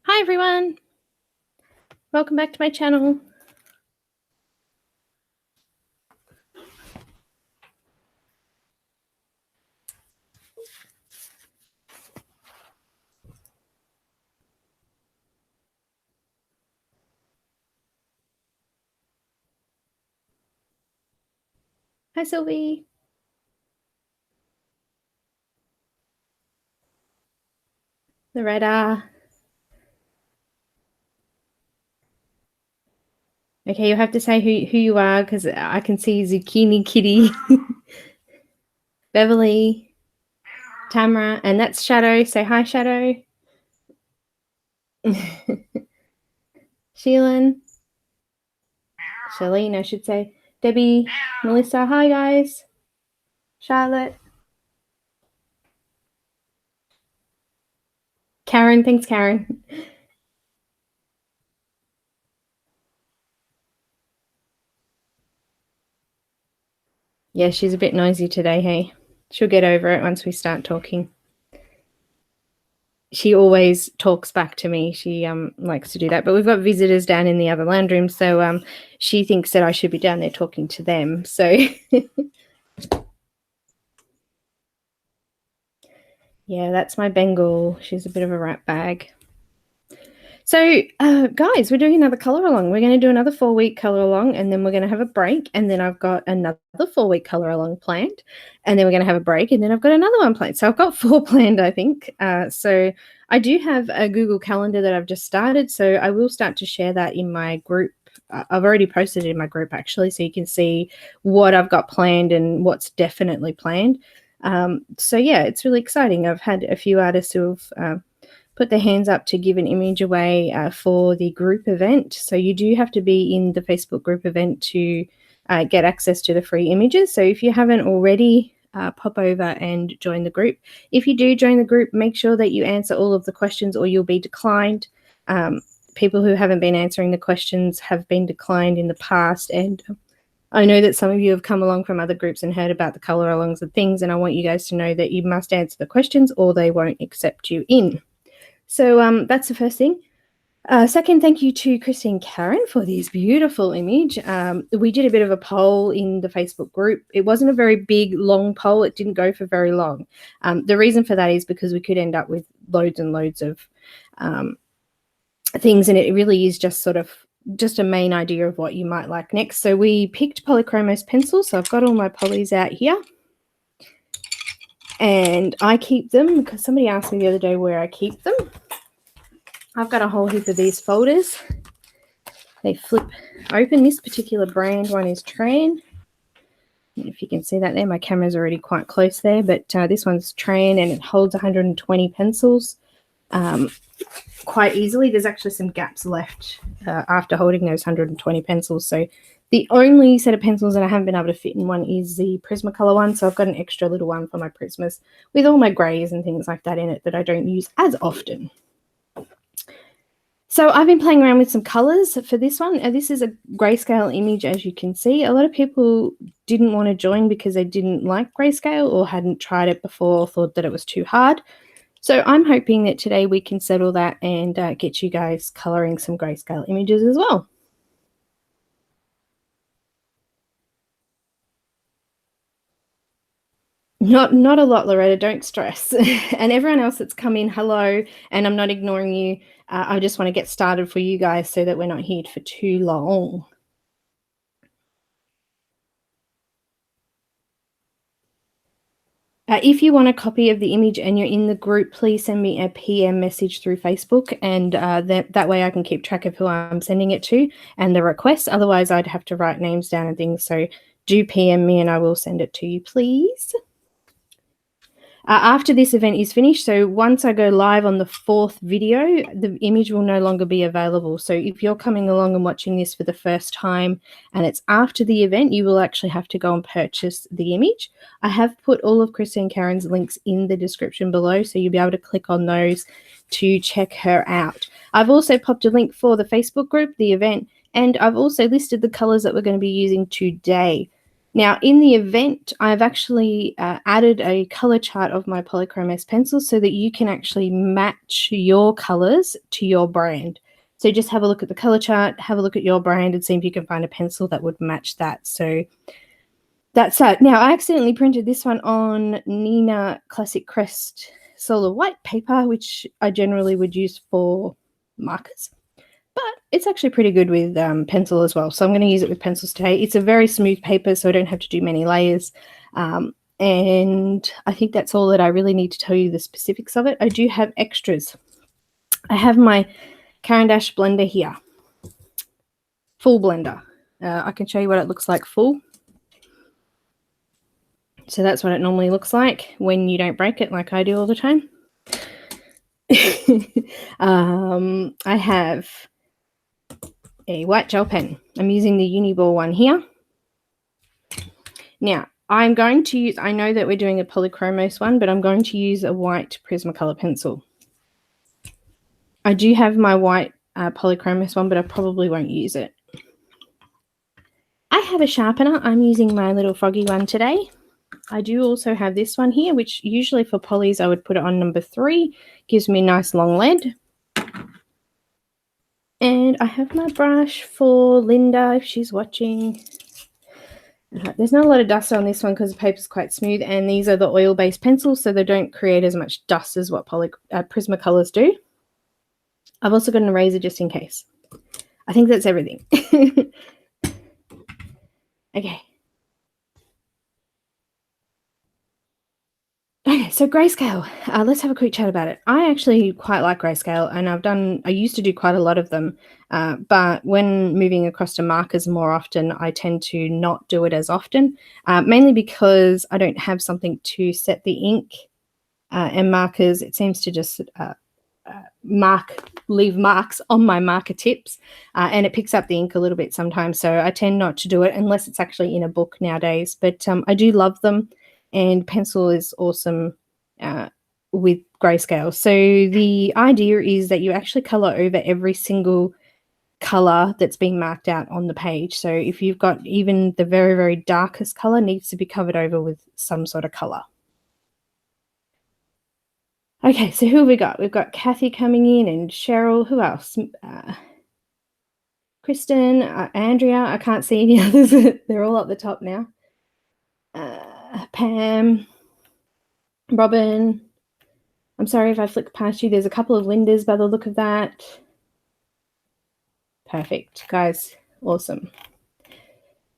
Hi everyone, welcome back to my channel. Hi Sylvie. Loretta. Okay, you'll have to say who you are because I can see Zucchini Kitty, Beverly, Tamara, and that's Shadow. Say hi, Shadow. Sheelan, Charlene, I should say. Debbie, Melissa, hi guys. Charlotte. Karen, thanks Karen. Yeah, she's a bit noisy today, hey. She'll get over it once we start talking. She always talks back to me. She likes to do that. But we've got visitors down in the other land room, so she thinks that I should be down there talking to them. So yeah, that's my Bengal. She's a bit of a rat bag. So, guys, we're doing another color along. We're going to do another 4-week color along, and then we're going to have a break. And then I've got another 4-week color along planned, and then we're going to have a break, and then I've got another one planned. So I've got 4 planned, I think. So I do have a Google Calendar that I've just started. So I will start to share that in my group. I've already posted it in my group actually, so you can see what I've got planned and what's definitely planned. So yeah, it's really exciting. I've had a few artists who have put their hands up to give an image away for the group event. So you do have to be in the Facebook group event to get access to the free images. So if you haven't already, pop over and join the group. If you do join the group, make sure that you answer all of the questions or you'll be declined. People who haven't been answering the questions have been declined in the past, and I know that some of you have come along from other groups and heard about the color alongs and things, and I want you guys to know that you must answer the questions or they won't accept you in. So that's the first thing. Second, thank you to Christine Karron for this beautiful image. We did a bit of a poll in the Facebook group. It wasn't a very big, long poll. It didn't go for very long. The reason for that is because we could end up with loads and loads of things, and it really is just sort of just a main idea of what you might like next. So we picked Polychromos pencils. So I've got all my polys out here. And I keep them because somebody asked me the other day where I keep them. I've got a whole heap of these folders. They flip open. This particular brand one is Tran. If you can see that there, my camera's already quite close there, but this one's Tran and it holds 120 pencils quite easily. There's actually some gaps left after holding those 120 pencils. So the only set of pencils that I haven't been able to fit in one is the Prismacolor one. So I've got an extra little one for my Prismas with all my greys and things like that in it that I don't use as often. So I've been playing around with some colors for this one. This is a grayscale image, as you can see. A lot of people didn't want to join because they didn't like grayscale or hadn't tried it before or thought that it was too hard. So I'm hoping that today we can settle that and get you guys coloring some grayscale images as well. Not a lot, Loretta, don't stress. And everyone else that's come in, hello, and I'm not ignoring you. I just want to get started for you guys so that we're not here for too long. If you want a copy of the image and you're in the group, please send me a PM message through Facebook, and that way I can keep track of who I'm sending it to and the requests. Otherwise, I'd have to write names down and things. So do PM me and I will send it to you, please. After this event is finished, so once I go live on the 4th video, the image will no longer be available. So if you're coming along and watching this for the first time and it's after the event, you will actually have to go and purchase the image. I have put all of Christine Karron's links in the description below, so you'll be able to click on those to check her out. I've also popped a link for the Facebook group, the event, and I've also listed the colors that we're going to be using today. Now, in the event, I've actually added a color chart of my Polychromos pencil so that you can actually match your colors to your brand. So just have a look at the color chart, have a look at your brand, and see if you can find a pencil that would match that. So that's that. Now, I accidentally printed this one on Nina Classic Crest Solar White paper, which I generally would use for markers. But it's actually pretty good with pencil as well. So I'm going to use it with pencils today. It's a very smooth paper, so I don't have to do many layers. And I think that's all that I really need to tell you the specifics of it. I do have extras. I have my Caran D'Ache blender here. Full blender. I can show you what it looks like full. So that's what it normally looks like when you don't break it like I do all the time. I have a white gel pen. I'm using the Uniball one here. Now, I'm going to use, I know that we're doing a Polychromos one, but I'm going to use a white Prismacolor pencil. I do have my white Polychromos one, but I probably won't use it. I have a sharpener. I'm using my little froggy one today. I do also have this one here, which usually for polys I would put it on number 3. Gives me a nice long lead. And I have my brush for Linda if she's watching. There's not a lot of dust on this one because the paper's quite smooth, and these are the oil-based pencils, so they don't create as much dust as what Prismacolors do. I've also got an eraser just in case. I think that's everything. Okay. Okay, so Grayscale. Let's have a quick chat about it. I actually quite like Grayscale, and I used to do quite a lot of them, but when moving across to markers more often, I tend to not do it as often, mainly because I don't have something to set the ink and markers. It seems to just leave marks on my marker tips, and it picks up the ink a little bit sometimes, so I tend not to do it unless it's actually in a book nowadays. But I do love them, and pencil is awesome with Grayscale. So the idea is that you actually color over every single color that's being marked out on the page. So if you've got even the very, very darkest color needs to be covered over with some sort of color. Okay, so who have we got? We've got Kathy coming in and Cheryl. Who else? Kristen, Andrea. I can't see any others. They're all up the top now. Pam, Robin. I'm sorry if I flick past you. There's a couple of Lindas by the look of that. Perfect, guys. Awesome.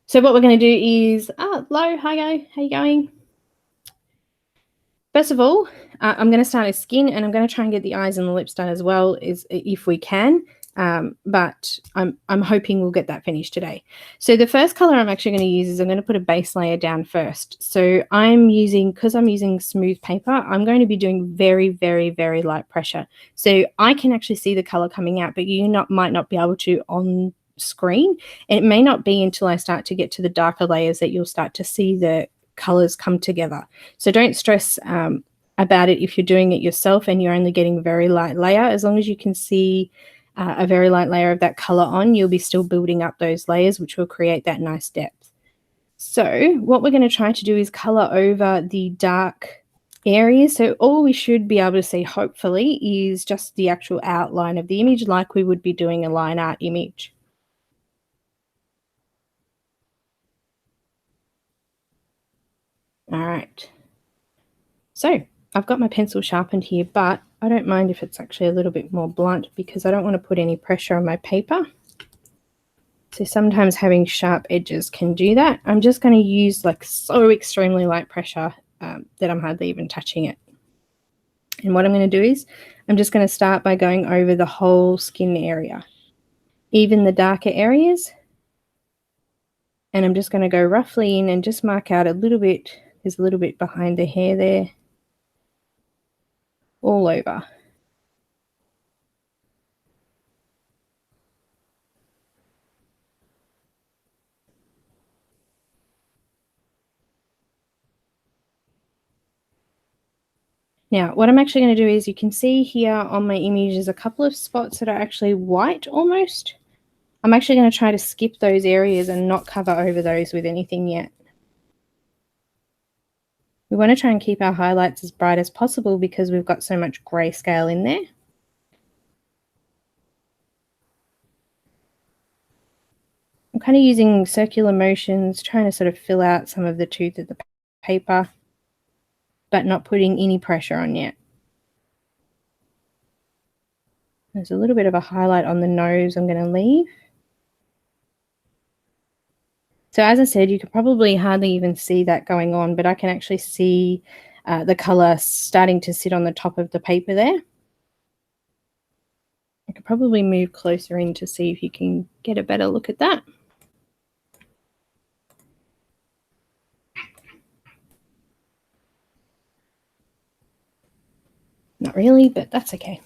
So what we're going to do is, hello, hi, how you going? First of all, I'm going to start with skin, and I'm going to try and get the eyes and the lips done as well, if we can. But I'm hoping we'll get that finished today. So the first color I'm actually going to use is I'm going to put a base layer down first. So because I'm using smooth paper, I'm going to be doing very, very, very light pressure. So I can actually see the color coming out, but you might not be able to on screen. And it may not be until I start to get to the darker layers that you'll start to see the colors come together. So don't stress about it if you're doing it yourself and you're only getting a very light layer. As long as you can see a very light layer of that color on, you'll be still building up those layers, which will create that nice depth. So what we're going to try to do is color over the dark areas. So all we should be able to see, hopefully, is just the actual outline of the image, like we would be doing a line art image. All right. So I've got my pencil sharpened here, but I don't mind if it's actually a little bit more blunt because I don't want to put any pressure on my paper. So sometimes having sharp edges can do that. I'm just going to use like so extremely light pressure that I'm hardly even touching it. And what I'm going to do is I'm just going to start by going over the whole skin area, even the darker areas. And I'm just going to go roughly in and just mark out a little bit. There's a little bit behind the hair there. All over. Now, what I'm actually going to do is you can see here on my image there's a couple of spots that are actually white almost. I'm actually going to try to skip those areas and not cover over those with anything yet. We want to try and keep our highlights as bright as possible because we've got so much grayscale in there. I'm kind of using circular motions, trying to sort of fill out some of the tooth of the paper, but not putting any pressure on yet. There's a little bit of a highlight on the nose I'm going to leave. So as I said, you could probably hardly even see that going on, but I can actually see the color starting to sit on the top of the paper there. I could probably move closer in to see if you can get a better look at that. Not really, but that's okay.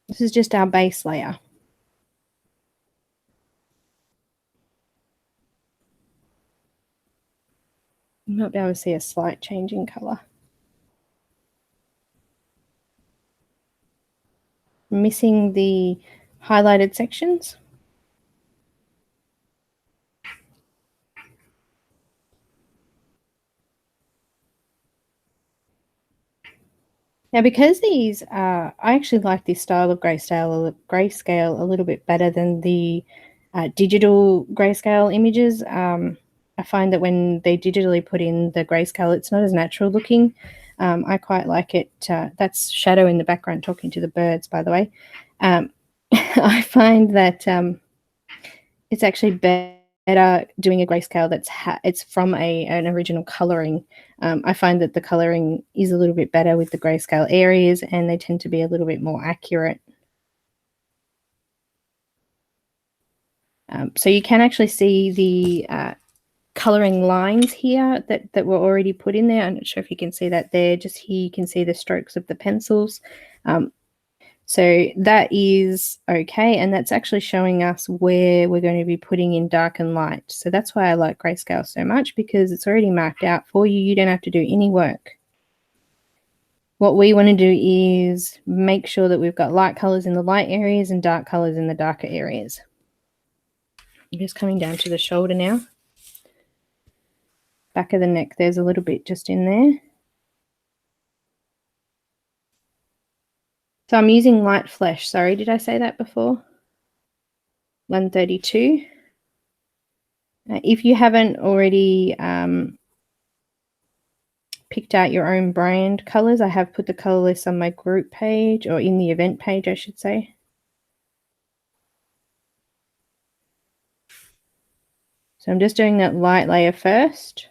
This is just our base layer. You might be able to see a slight change in color. Missing the highlighted sections. Now, because these I actually like this style of grayscale a little bit better than the digital grayscale images. I find that when they digitally put in the grayscale, it's not as natural looking. I quite like it. That's Shadow in the background talking to the birds, by the way. I find that it's actually better doing a grayscale it's from an original coloring. I find that the coloring is a little bit better with the grayscale areas, and they tend to be a little bit more accurate. So you can actually see the coloring lines here that were already put in there. I'm not sure if you can see that there. Just here you can see the strokes of the pencils. So that is okay, and that's actually showing us where we're going to be putting in dark and light. So that's why I like grayscale so much, because it's already marked out for you. You don't have to do any work. What we want to do is make sure that we've got light colors in the light areas and dark colors in the darker areas. I'm just coming down to the shoulder now. Back of the neck, there's a little bit just in there. So I'm using light flesh. Sorry, did I say that before? 132. If you haven't already picked out your own brand colors, I have put the color list on my group page, or in the event page, I should say. So I'm just doing that light layer first.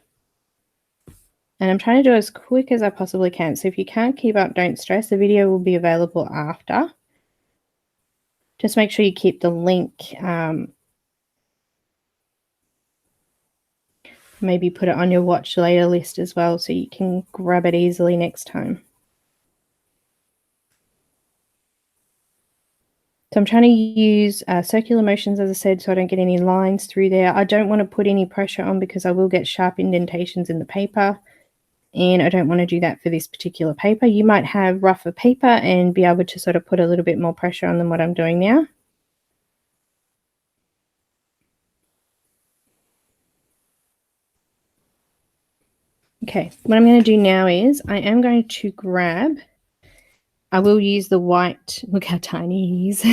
And I'm trying to do as quick as I possibly can. So if you can't keep up, don't stress. The video will be available after. Just make sure you keep the link. Maybe put it on your watch later list as well, so you can grab it easily next time. So I'm trying to use circular motions, as I said, so I don't get any lines through there. I don't want to put any pressure on because I will get sharp indentations in the paper, and I don't want to do that for this particular paper. You might have rougher paper and be able to sort of put a little bit more pressure on than what I'm doing now. Okay, what I'm going to do now is I am going to grab, I will use the white, look how tiny he is,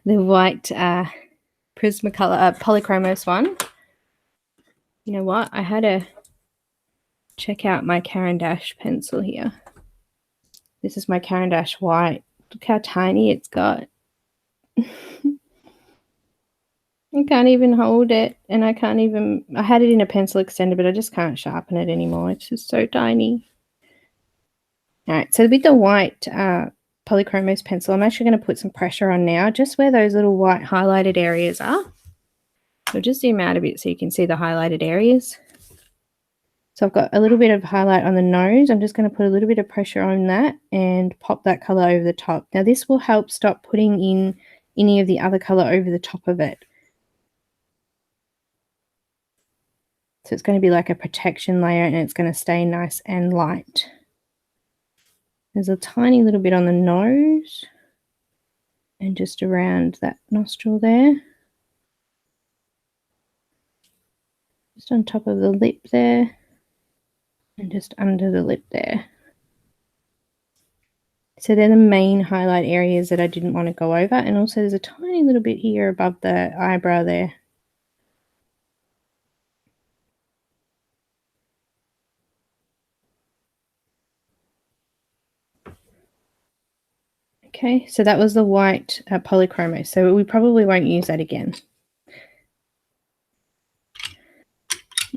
the white Prismacolor Polychromos one. You know what? I had to check out my Caran D'Ache pencil here. This is my Caran D'Ache white. Look how tiny it's got. I can't even hold it, and I had it in a pencil extender, but I just can't sharpen it anymore. It's just so tiny. All right, so with the white Polychromos pencil, I'm actually going to put some pressure on now, just where those little white highlighted areas are. So just zoom out a bit so you can see the highlighted areas. So I've got a little bit of highlight on the nose. I'm just going to put a little bit of pressure on that and pop that color over the top. Now this will help stop putting in any of the other color over the top of it. So it's going to be like a protection layer, and it's going to stay nice and light. There's a tiny little bit on the nose and just around that nostril there. Just on top of the lip there. And just under the lip there. So they're the main highlight areas that I didn't want to go over. And also there's a tiny little bit here above the eyebrow there. Okay, so that was the white Polychromos. So we probably won't use that again.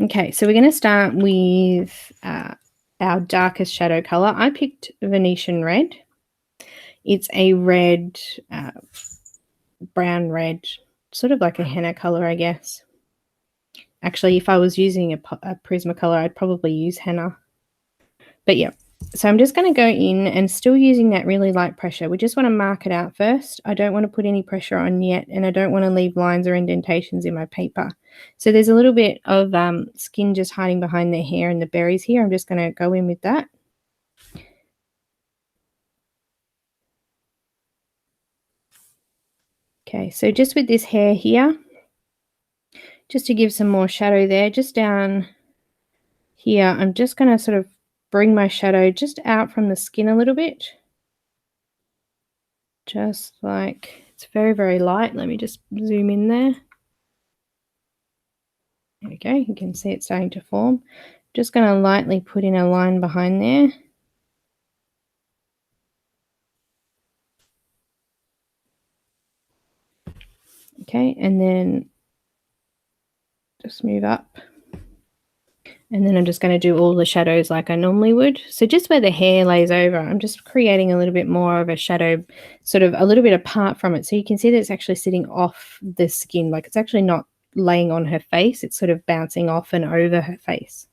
Okay, so we're going to start with our darkest shadow color. I picked Venetian Red. It's a red, brown red, sort of like a henna color, I guess. Actually, if I was using a Prismacolor, I'd probably use henna. But yeah, so I'm just going to go in and still using that really light pressure. We just want to mark it out first. I don't want to put any pressure on yet, and I don't want to leave lines or indentations in my paper. So there's a little bit of skin just hiding behind the hair and the berries here. I'm just going to go in with that. Okay, so just with this hair here, just to give some more shadow there, just down here, I'm just going to sort of bring my shadow just out from the skin a little bit. Just like, it's very, very light. Let me just zoom in there. There we go. You can see it's starting to form. Just going to lightly put in a line behind there. Okay, and then just move up. And then I'm just going to do all the shadows like I normally would. So just where the hair lays over, I'm just creating a little bit more of a shadow, sort of a little bit apart from it. So you can see that it's actually sitting off the skin. Like it's actually not laying on her face. It's sort of bouncing off and over her face.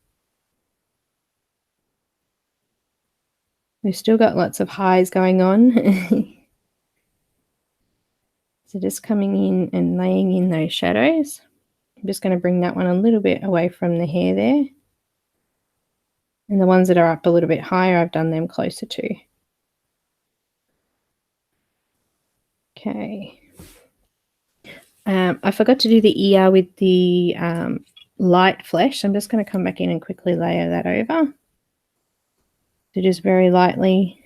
We've still got lots of highs going on. So just coming in and laying in those shadows. I'm just going to bring that one a little bit away from the hair there. And the ones that are up a little bit higher, I've done them closer to. Okay. I forgot to do the ear with the light flesh. I'm just going to come back in and quickly layer that over. So just very lightly.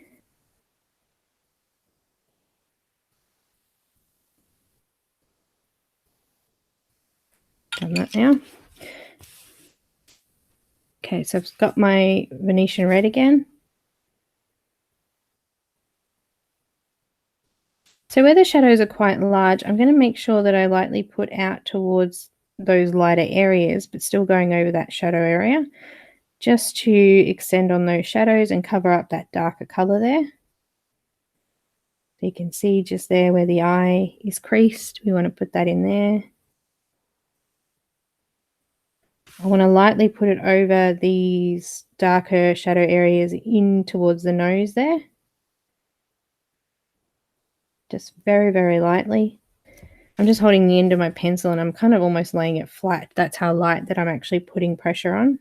Done that now. Okay, so I've got my Venetian Red again. So where the shadows are quite large, I'm going to make sure that I lightly put out towards those lighter areas, but still going over that shadow area, just to extend on those shadows and cover up that darker color there. So you can see just there where the eye is creased, we want to put that in there. I want to lightly put it over these darker shadow areas in towards the nose there. Just very, very lightly. I'm just holding the end of my pencil and I'm kind of almost laying it flat. That's how light that I'm actually putting pressure on.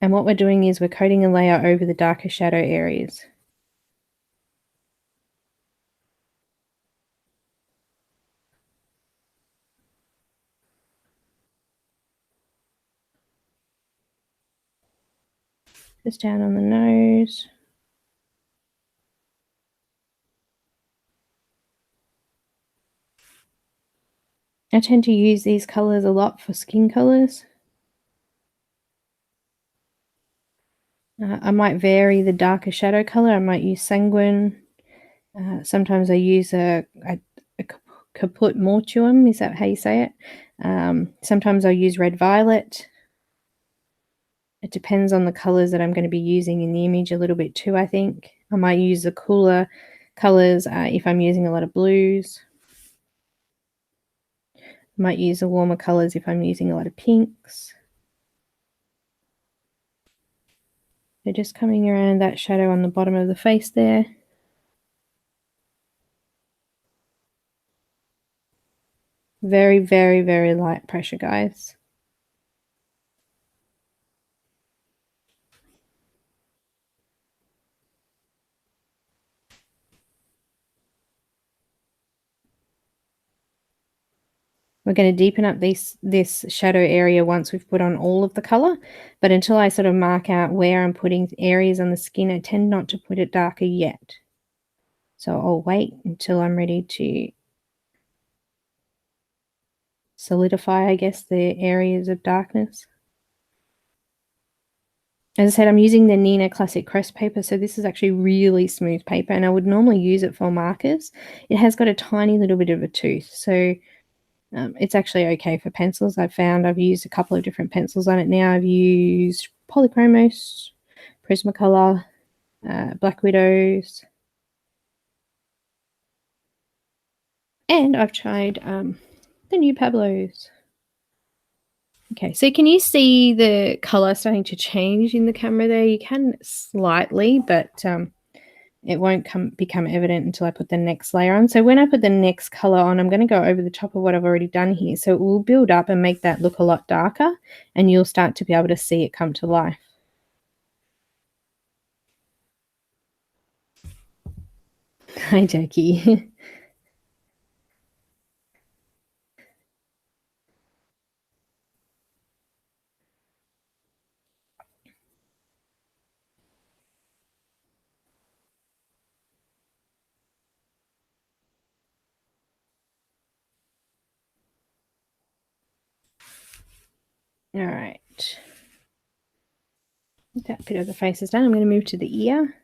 And what we're doing is we're coating a layer over the darker shadow areas. Just down on the nose. I tend to use these colors a lot for skin colors. I might vary the darker shadow color. I might use sanguine. Sometimes I use a Caput Mortuum. Is that how you say it? Sometimes I'll use red violet. It depends on the colors that I'm going to be using in the image a little bit too, I think. I might use the cooler colors if I'm using a lot of blues. I might use the warmer colors if I'm using a lot of pinks. They're just coming around that shadow on the bottom of the face there. Very, very, very light pressure, guys. We're going to deepen up this shadow area once we've put on all of the color, but until I sort of mark out where I'm putting areas on the skin, I tend not to put it darker yet. So I'll wait until I'm ready to solidify, I guess, the areas of darkness. As I said, I'm using the Neenah Classic Crest paper, so this is actually really smooth paper, and I would normally use it for markers. It has got a tiny little bit of a tooth, so it's actually okay for pencils. I've used a couple of different pencils on it now. I've used Polychromos, Prismacolor, Black Widows, and I've tried the new Pablos. Okay, so can you see the color starting to change in the camera there? You can slightly, but it won't become evident until I put the next layer on. So when I put the next color on, I'm going to go over the top of what I've already done here. So it will build up and make that look a lot darker, and you'll start to be able to see it come to life. Hi, Jackie. All right. That bit of the face is done. I'm going to move to the ear.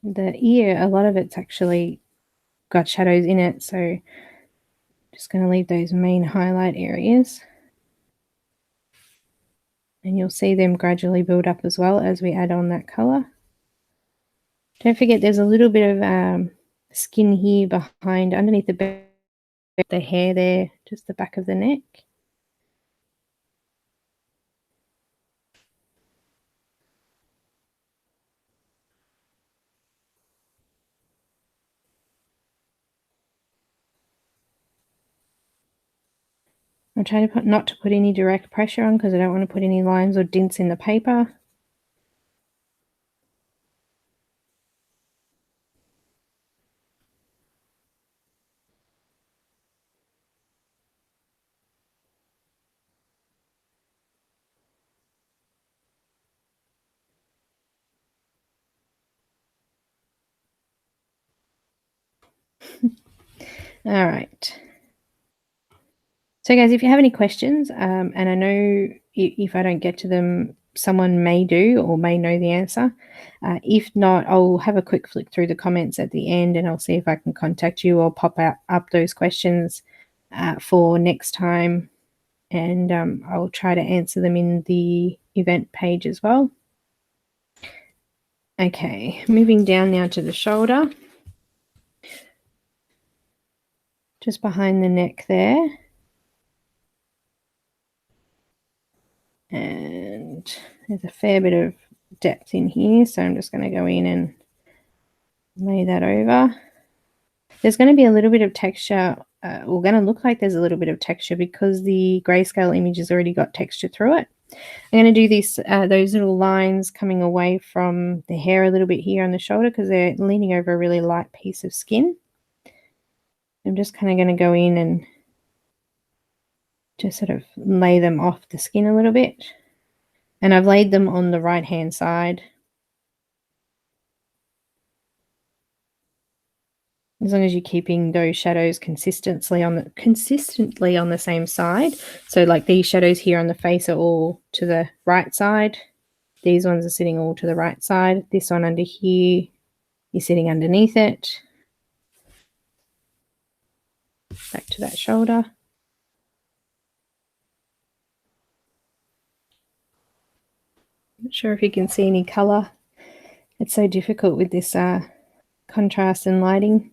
The ear, a lot of it's actually got shadows in it, so just going to leave those main highlight areas. And you'll see them gradually build up as well as we add on that color. Don't forget there's a little bit of skin here behind, underneath the hair there, just the back of the neck. I'm trying to not to put any direct pressure on because I don't want to put any lines or dints in the paper. All right. So guys, if you have any questions, and I know if I don't get to them, someone may do or may know the answer. If not, I'll have a quick flick through the comments at the end and I'll see if I can contact you or pop up those questions for next time. And I'll try to answer them in the event page as well. Okay, moving down now to the shoulder. Just behind the neck there. And there's a fair bit of depth in here, so I'm just going to go in and lay that over. There's going to be a little bit of texture, or going to look like there's a little bit of texture because the grayscale image has already got texture through it. I'm going to do those little lines coming away from the hair a little bit here on the shoulder because they're leaning over a really light piece of skin. I'm just kind of going to go in and just sort of lay them off the skin a little bit. And I've laid them on the right hand side. As long as you're keeping those shadows consistently on the same side. So like these shadows here on the face are all to the right side. These ones are sitting all to the right side. This one under here is sitting underneath it. Back to that shoulder. Not sure if you can see any color. It's so difficult with this contrast and lighting.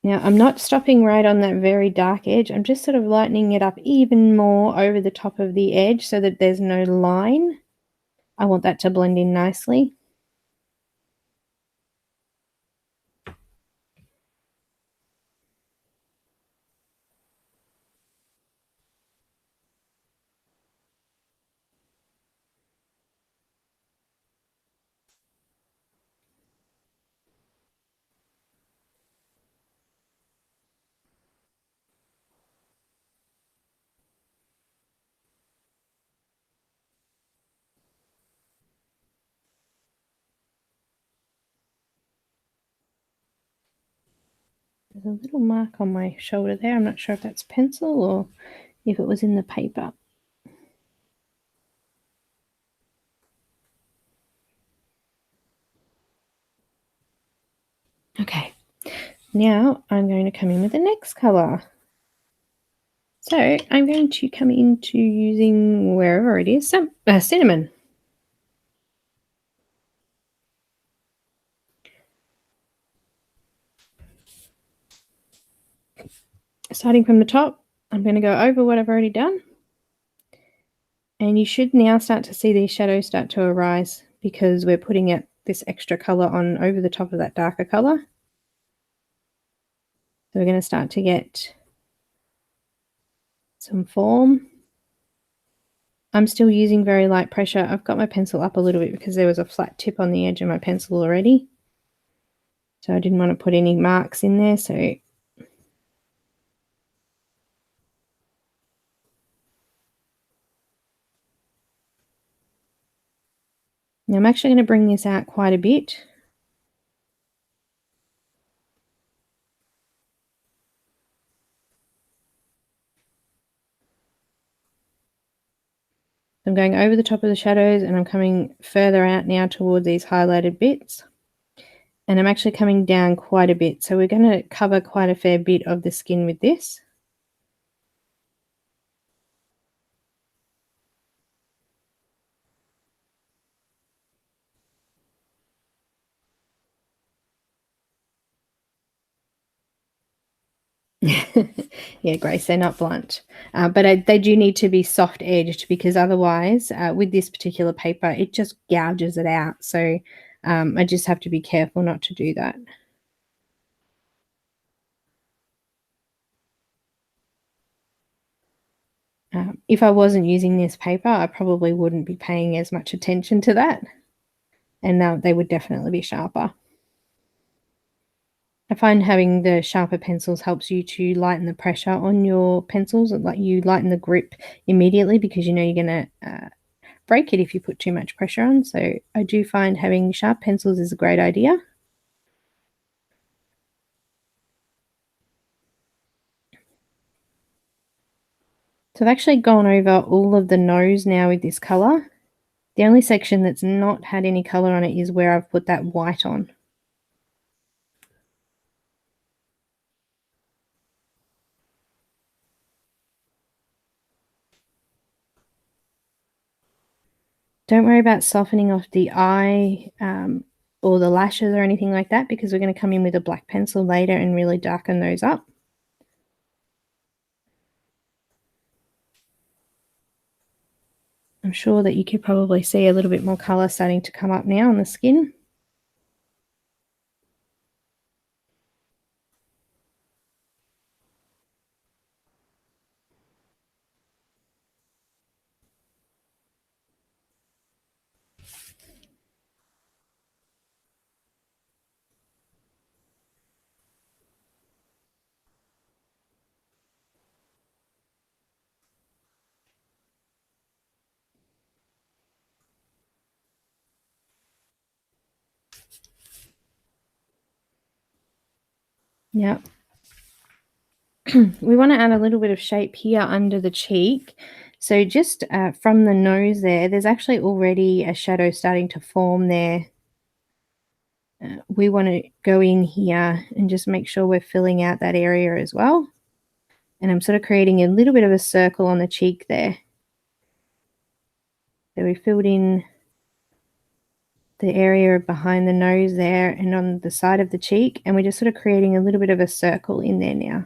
Now, I'm not stopping right on that very dark edge. I'm just sort of lightening it up even more over the top of the edge so that there's no line. I want that to blend in nicely. There's a little mark on my shoulder there. I'm not sure if that's pencil or if it was in the paper. Okay, now I'm going to come in with the next colour. So I'm going to come into using, wherever it is, some cinnamon. Starting from the top, I'm going to go over what I've already done. And you should now start to see these shadows start to arise because we're putting this extra colour on over the top of that darker colour. So we're going to start to get some form. I'm still using very light pressure. I've got my pencil up a little bit because there was a flat tip on the edge of my pencil already. So I didn't want to put any marks in there. So now I'm actually going to bring this out quite a bit. I'm going over the top of the shadows and I'm coming further out now toward these highlighted bits. And I'm actually coming down quite a bit. So we're going to cover quite a fair bit of the skin with this. Yeah, Grace, they're not blunt. But they do need to be soft edged because otherwise, with this particular paper, it just gouges it out. So I just have to be careful not to do that. If I wasn't using this paper, I probably wouldn't be paying as much attention to that. And they would definitely be sharper. I find having the sharper pencils helps you to lighten the pressure on your pencils. Like you lighten the grip immediately because you know you're going to break it if you put too much pressure on. So I do find having sharp pencils is a great idea. So I've actually gone over all of the nose now with this colour. The only section that's not had any colour on it is where I've put that white on. Don't worry about softening off the eye or the lashes or anything like that because we're going to come in with a black pencil later and really darken those up. I'm sure that you could probably see a little bit more colour starting to come up now on the skin. Yep. We want to add a little bit of shape here under the cheek. So just from the nose there's actually already a shadow starting to form there. We want to go in here and just make sure we're filling out that area as well. And I'm sort of creating a little bit of a circle on the cheek there. So we filled in the area behind the nose there and on the side of the cheek, and we're just sort of creating a little bit of a circle in there now.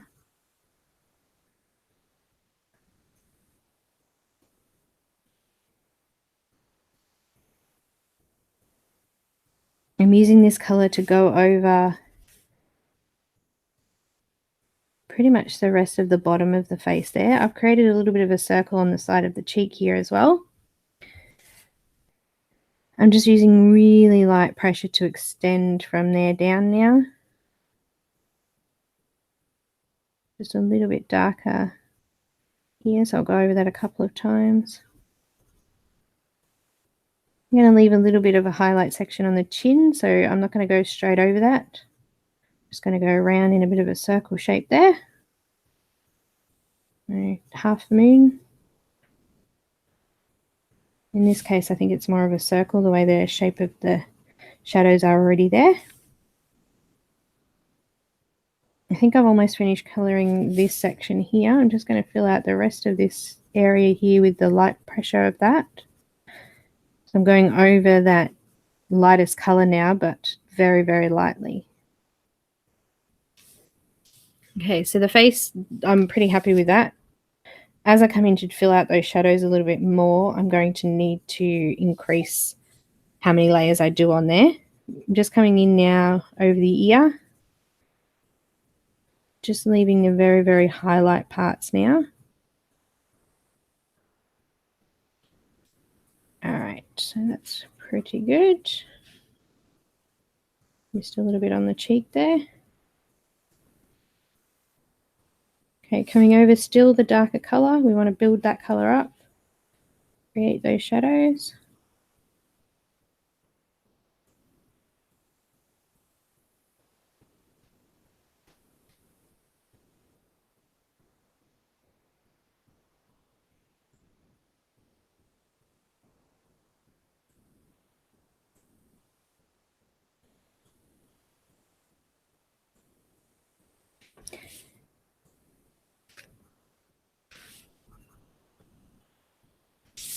I'm using this color to go over pretty much the rest of the bottom of the face there. I've created a little bit of a circle on the side of the cheek here as well. I'm just using really light pressure to extend from there down now. Just a little bit darker here, so I'll go over that a couple of times. I'm going to leave a little bit of a highlight section on the chin, so I'm not going to go straight over that. Just going to go around in a bit of a circle shape there. Half moon. In this case, I think it's more of a circle, the way the shape of the shadows are already there. I think I've almost finished colouring this section here. I'm just going to fill out the rest of this area here with the light pressure of that. So I'm going over that lightest colour now, but very, very lightly. Okay, so the face, I'm pretty happy with that. As I come in to fill out those shadows a little bit more, I'm going to need to increase how many layers I do on there. I'm just coming in now over the ear. Just leaving the very, very highlight parts now. All right, so that's pretty good. Just a little bit on the cheek there. Okay, coming over still the darker color. We want to build that color up. Create those shadows.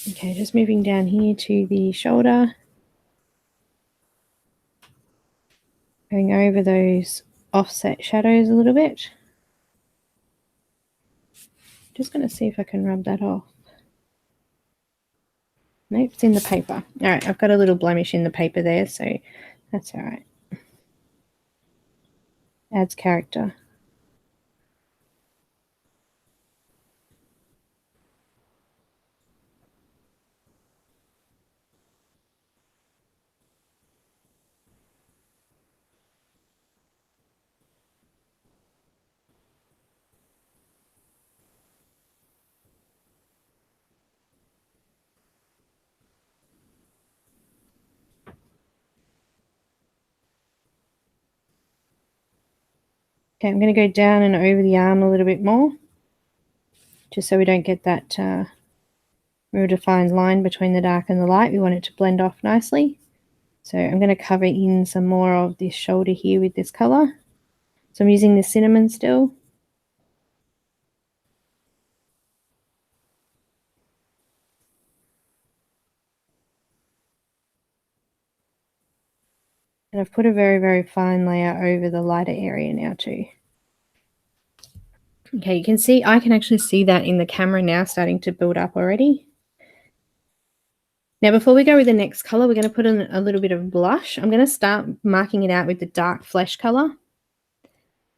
Okay, just moving down here to the shoulder. Going over those offset shadows a little bit. Just going to see if I can rub that off. Nope, it's in the paper. All right, I've got a little blemish in the paper there, so that's all right. Adds character. Okay, I'm going to go down and over the arm a little bit more, just so we don't get that real defined line between the dark and the light. We want it to blend off nicely. So I'm going to cover in some more of this shoulder here with this color. So I'm using the cinnamon still. And I've put a very, very fine layer over the lighter area now too. Okay, you can see, I can actually see that in the camera now starting to build up already. Now, before we go with the next color, we're going to put in a little bit of blush. I'm going to start marking it out with the dark flesh color,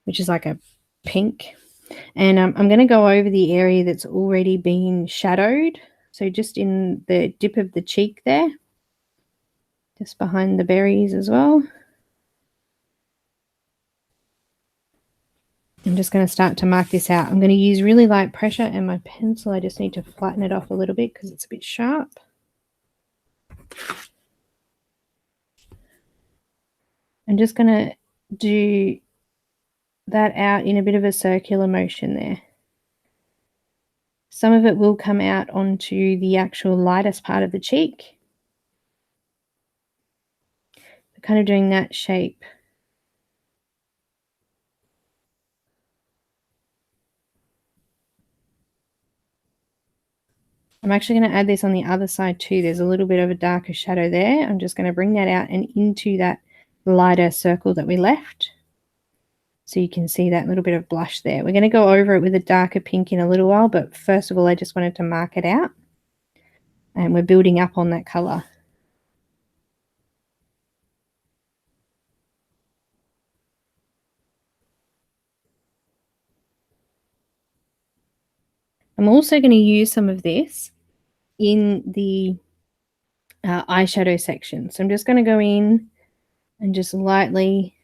which is like a pink. And I'm going to go over the area that's already been shadowed. So just in the dip of the cheek there, just behind the berries as well. I'm just going to start to mark this out. I'm going to use really light pressure, and my pencil, I just need to flatten it off a little bit because it's a bit sharp. I'm just going to do that out in a bit of a circular motion there. Some of it will come out onto the actual lightest part of the cheek. We're kind of doing that shape. I'm actually going to add this on the other side too. There's a little bit of a darker shadow there. I'm just going to bring that out and into that lighter circle that we left. So you can see that little bit of blush there. We're going to go over it with a darker pink in a little while, but first of all, I just wanted to mark it out. And we're building up on that color. I'm also going to use some of this in the eyeshadow section. So I'm just going to go in and just lightly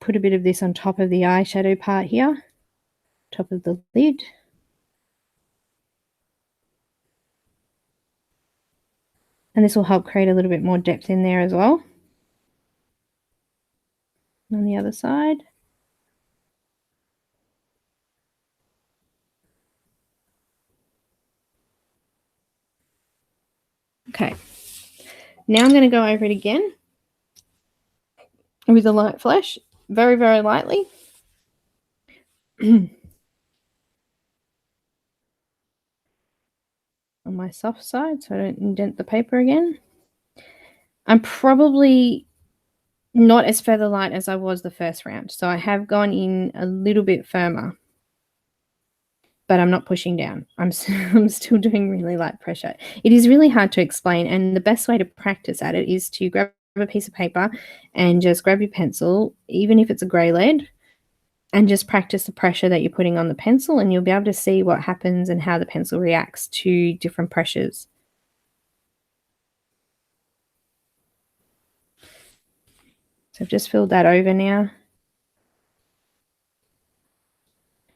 put a bit of this on top of the eyeshadow part here, top of the lid. And this will help create a little bit more depth in there as well. on the other side. Okay, now I'm going to go over it again with a light flash, very, very lightly. On my soft side so I don't indent the paper again. I'm probably not as feather light as I was the first round, so I have gone in a little bit firmer, but I'm not pushing down. I'm still doing really light pressure. It is really hard to explain, and the best way to practice at it is to grab a piece of paper and just grab your pencil, even if it's a grey lead, and just practice the pressure that you're putting on the pencil, and you'll be able to see what happens and how the pencil reacts to different pressures. So I've just filled that over now.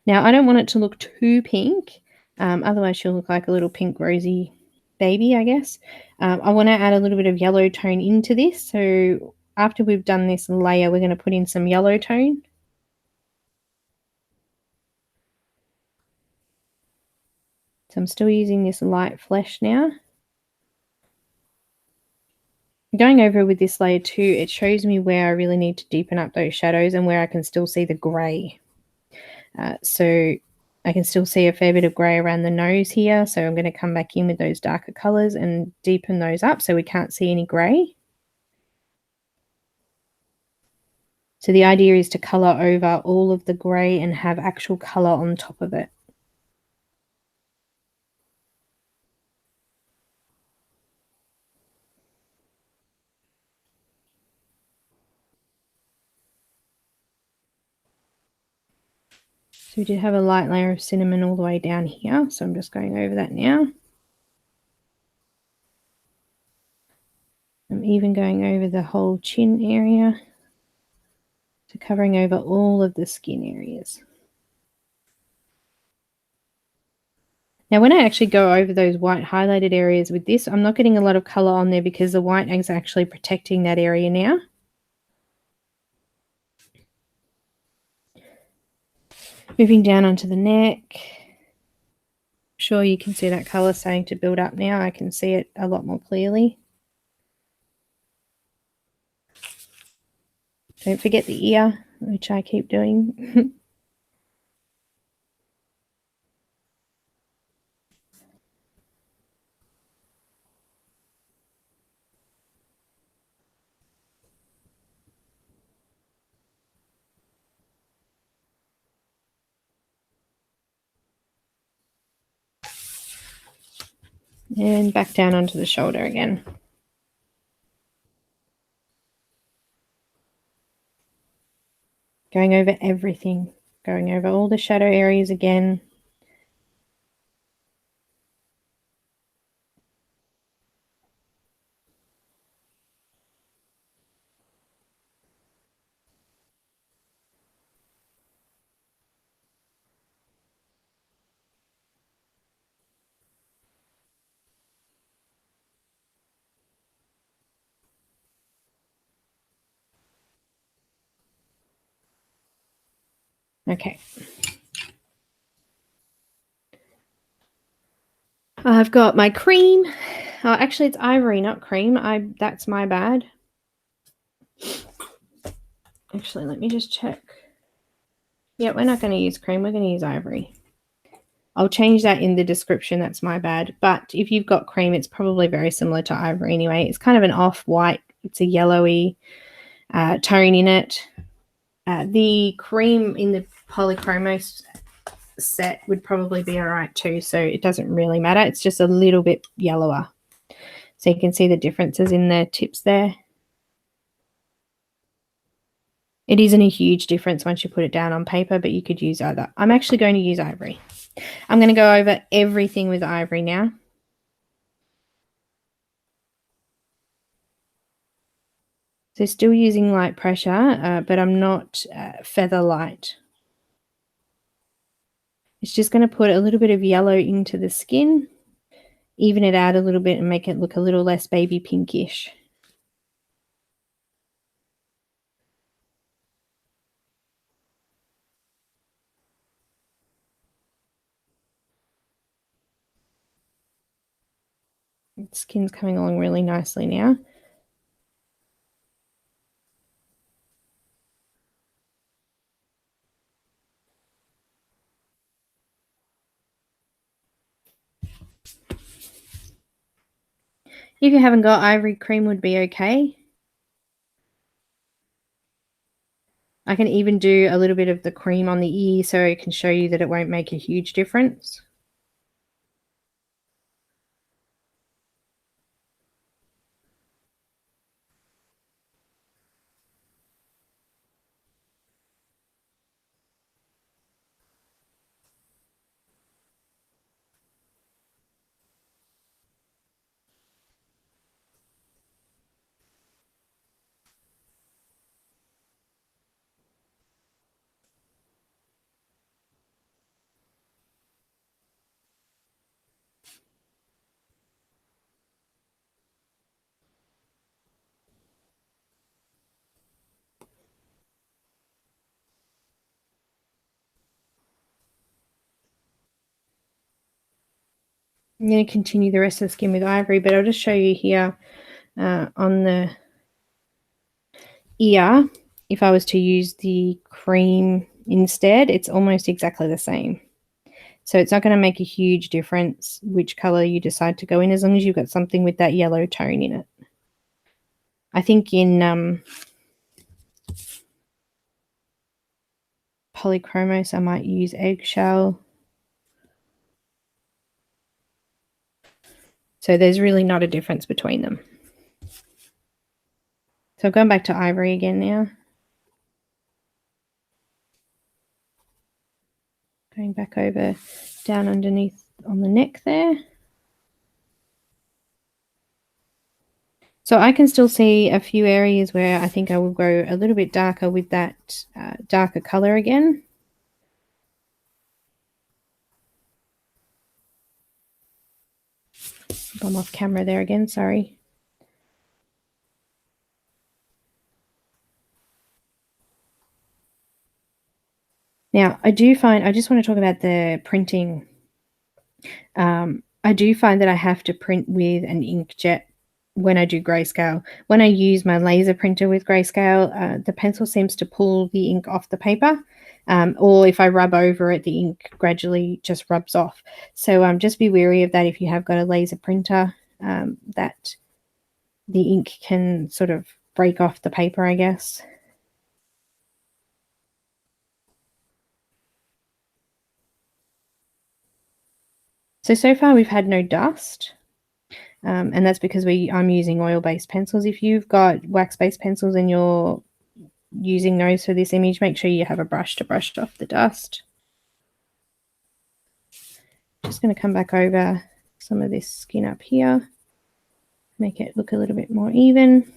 Now, I don't want it to look too pink, otherwise she'll look like a little pink rosy baby, I guess. I want to add a little bit of yellow tone into this. So after we've done this layer, we're going to put in some yellow tone. So I'm still using this light flesh now. Going over with this layer too, it shows me where I really need to deepen up those shadows and where I can still see the grey. So I can still see a fair bit of grey around the nose here. So I'm going to come back in with those darker colours and deepen those up so we can't see any grey. So the idea is to colour over all of the grey and have actual colour on top of it. So we did have a light layer of cinnamon all the way down here. So I'm just going over that now. I'm even going over the whole chin area. So covering over all of the skin areas. Now, when I actually go over those white highlighted areas with this, I'm not getting a lot of colour on there because the white is actually protecting that area now. Moving down onto the neck. I'm sure you can see that colour starting to build up now. I can see it a lot more clearly. Don't forget the ear, which I keep doing. And back down onto the shoulder again. Going over everything. Going over all the shadow areas again. Okay. I've got my cream. Oh, actually, it's ivory, not cream. That's my bad. Actually, let me just check. Yeah, we're not going to use cream. We're going to use ivory. I'll change that in the description. That's my bad. But if you've got cream, it's probably very similar to ivory anyway. It's kind of an off-white. It's a yellowy tone in it. The cream in the Polychromos set would probably be all right too, so it doesn't really matter. It's just a little bit yellower. So you can see the differences in the tips there. It isn't a huge difference once you put it down on paper, but you could use either. I'm actually going to use ivory. I'm going to go over everything with ivory now. So still using light pressure, but I'm not feather light. It's just going to put a little bit of yellow into the skin, even it out a little bit and make it look a little less baby pinkish. Skin's coming along really nicely now. If you haven't got ivory, cream would be okay. I can even do a little bit of the cream on the ear so I can show you that it won't make a huge difference. I'm going to continue the rest of the skin with ivory, but I'll just show you here on the ear, if I was to use the cream instead, it's almost exactly the same. So it's not going to make a huge difference which color you decide to go in, as long as you've got something with that yellow tone in it. I think in Polychromos I might use eggshell. So there's really not a difference between them. So I've gone back to ivory again now. Going back over down underneath on the neck there. So I can still see a few areas where I think I will go a little bit darker with that darker color again. I'm off camera there again, sorry. Now, I just want to talk about the printing. I do find that I have to print with an inkjet when I do grayscale. When I use my laser printer with grayscale, the pencil seems to pull the ink off the paper, or if I rub over it, the ink gradually just rubs off. So just be wary of that if you have got a laser printer, that the ink can sort of break off the paper, I guess. So far we've had no dust, and that's because I'm using oil-based pencils. If you've got wax-based pencils and you're using those for this image, make sure you have a brush to brush off the dust. Just going to come back over some of this skin up here, make it look a little bit more even.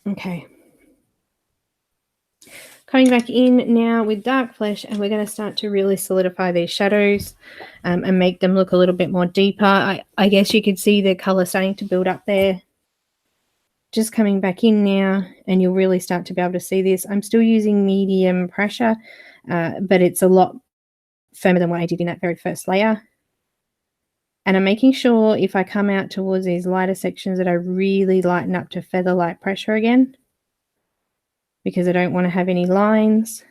Okay. Coming back in now with dark flesh, and we're going to start to really solidify these shadows and make them look a little bit more deeper. I guess you could see the color starting to build up there. Just coming back in now, and you'll really start to be able to see this. I'm still using medium pressure, but it's a lot firmer than what I did in that very first layer. And I'm making sure if I come out towards these lighter sections that I really lighten up to feather light pressure again, because I don't want to have any lines.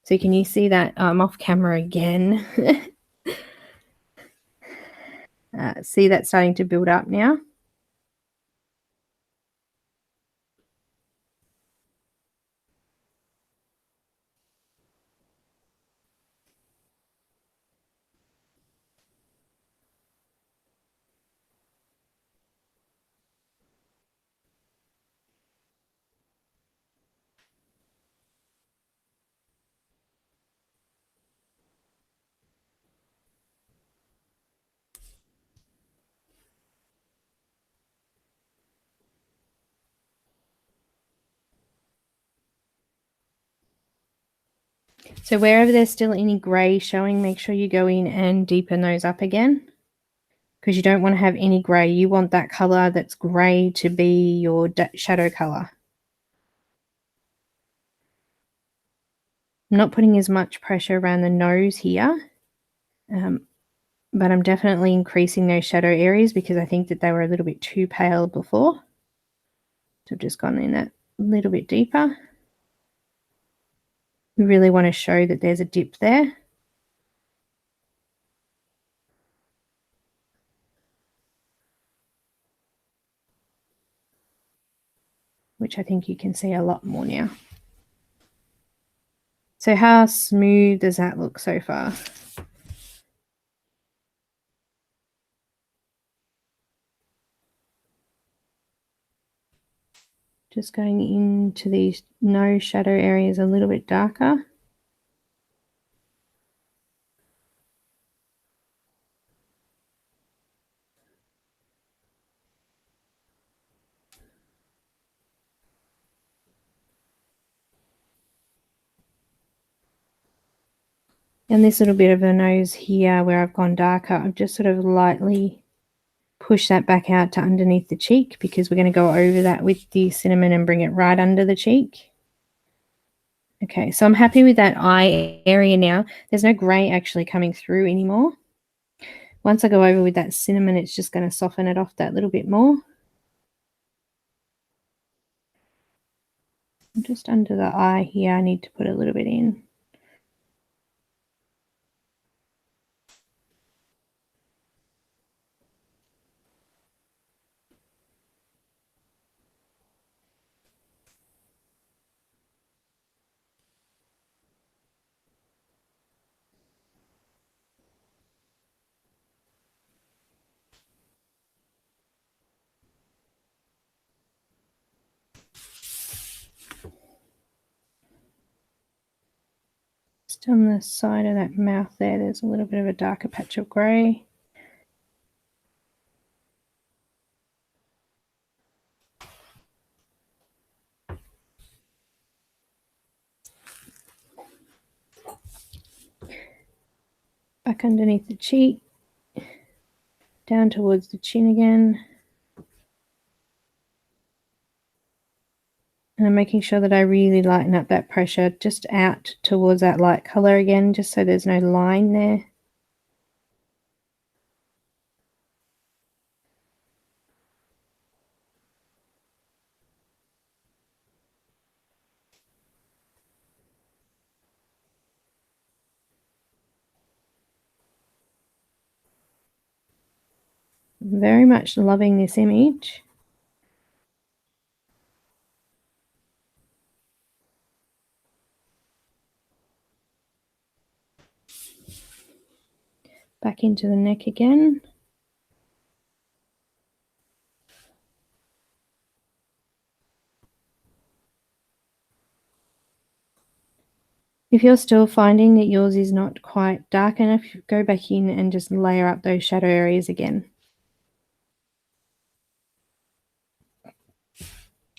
So can you see that I'm off camera again? See that starting to build up now? So wherever there's still any grey showing, make sure you go in and deepen those up again, because you don't want to have any grey. You want that colour that's grey to be your shadow colour. I'm not putting as much pressure around the nose here, but I'm definitely increasing those shadow areas because I think that they were a little bit too pale before. So I've just gone in that little bit deeper. We really want to show that there's a dip there. Which I think you can see a lot more now. So how smooth does that look so far? Just going into these nose shadow areas a little bit darker. And this little bit of a nose here where I've gone darker, I've just sort of lightly pushed that back out to underneath the cheek because we're going to go over that with the cinnamon and bring it right under the cheek. Okay, so I'm happy with that eye area now. There's no grey actually coming through anymore. Once I go over with that cinnamon, it's just going to soften it off that little bit more. Just under the eye here, I need to put a little bit in. Just on the side of that mouth there, there's a little bit of a darker patch of grey. Back underneath the cheek, down towards the chin again. And I'm making sure that I really lighten up that pressure just out towards that light colour again, just so there's no line there. Very much loving this image. Back into the neck again. If you're still finding that yours is not quite dark enough, go back in and just layer up those shadow areas again.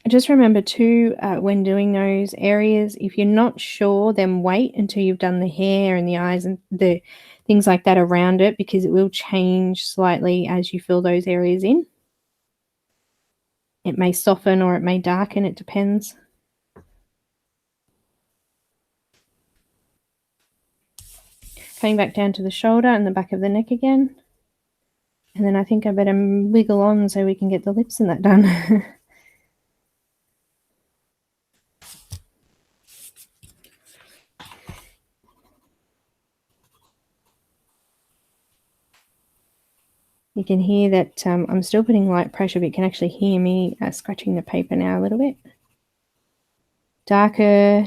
Just remember too, when doing those areas, if you're not sure, then wait until you've done the hair and the eyes and the things like that around it, because it will change slightly as you fill those areas in. It may soften or it may darken, it depends. Coming back down to the shoulder and the back of the neck again. And then I think I better wiggle on so we can get the lips and that done. You can hear that I'm still putting light pressure, but you can actually hear me scratching the paper now a little bit. Darker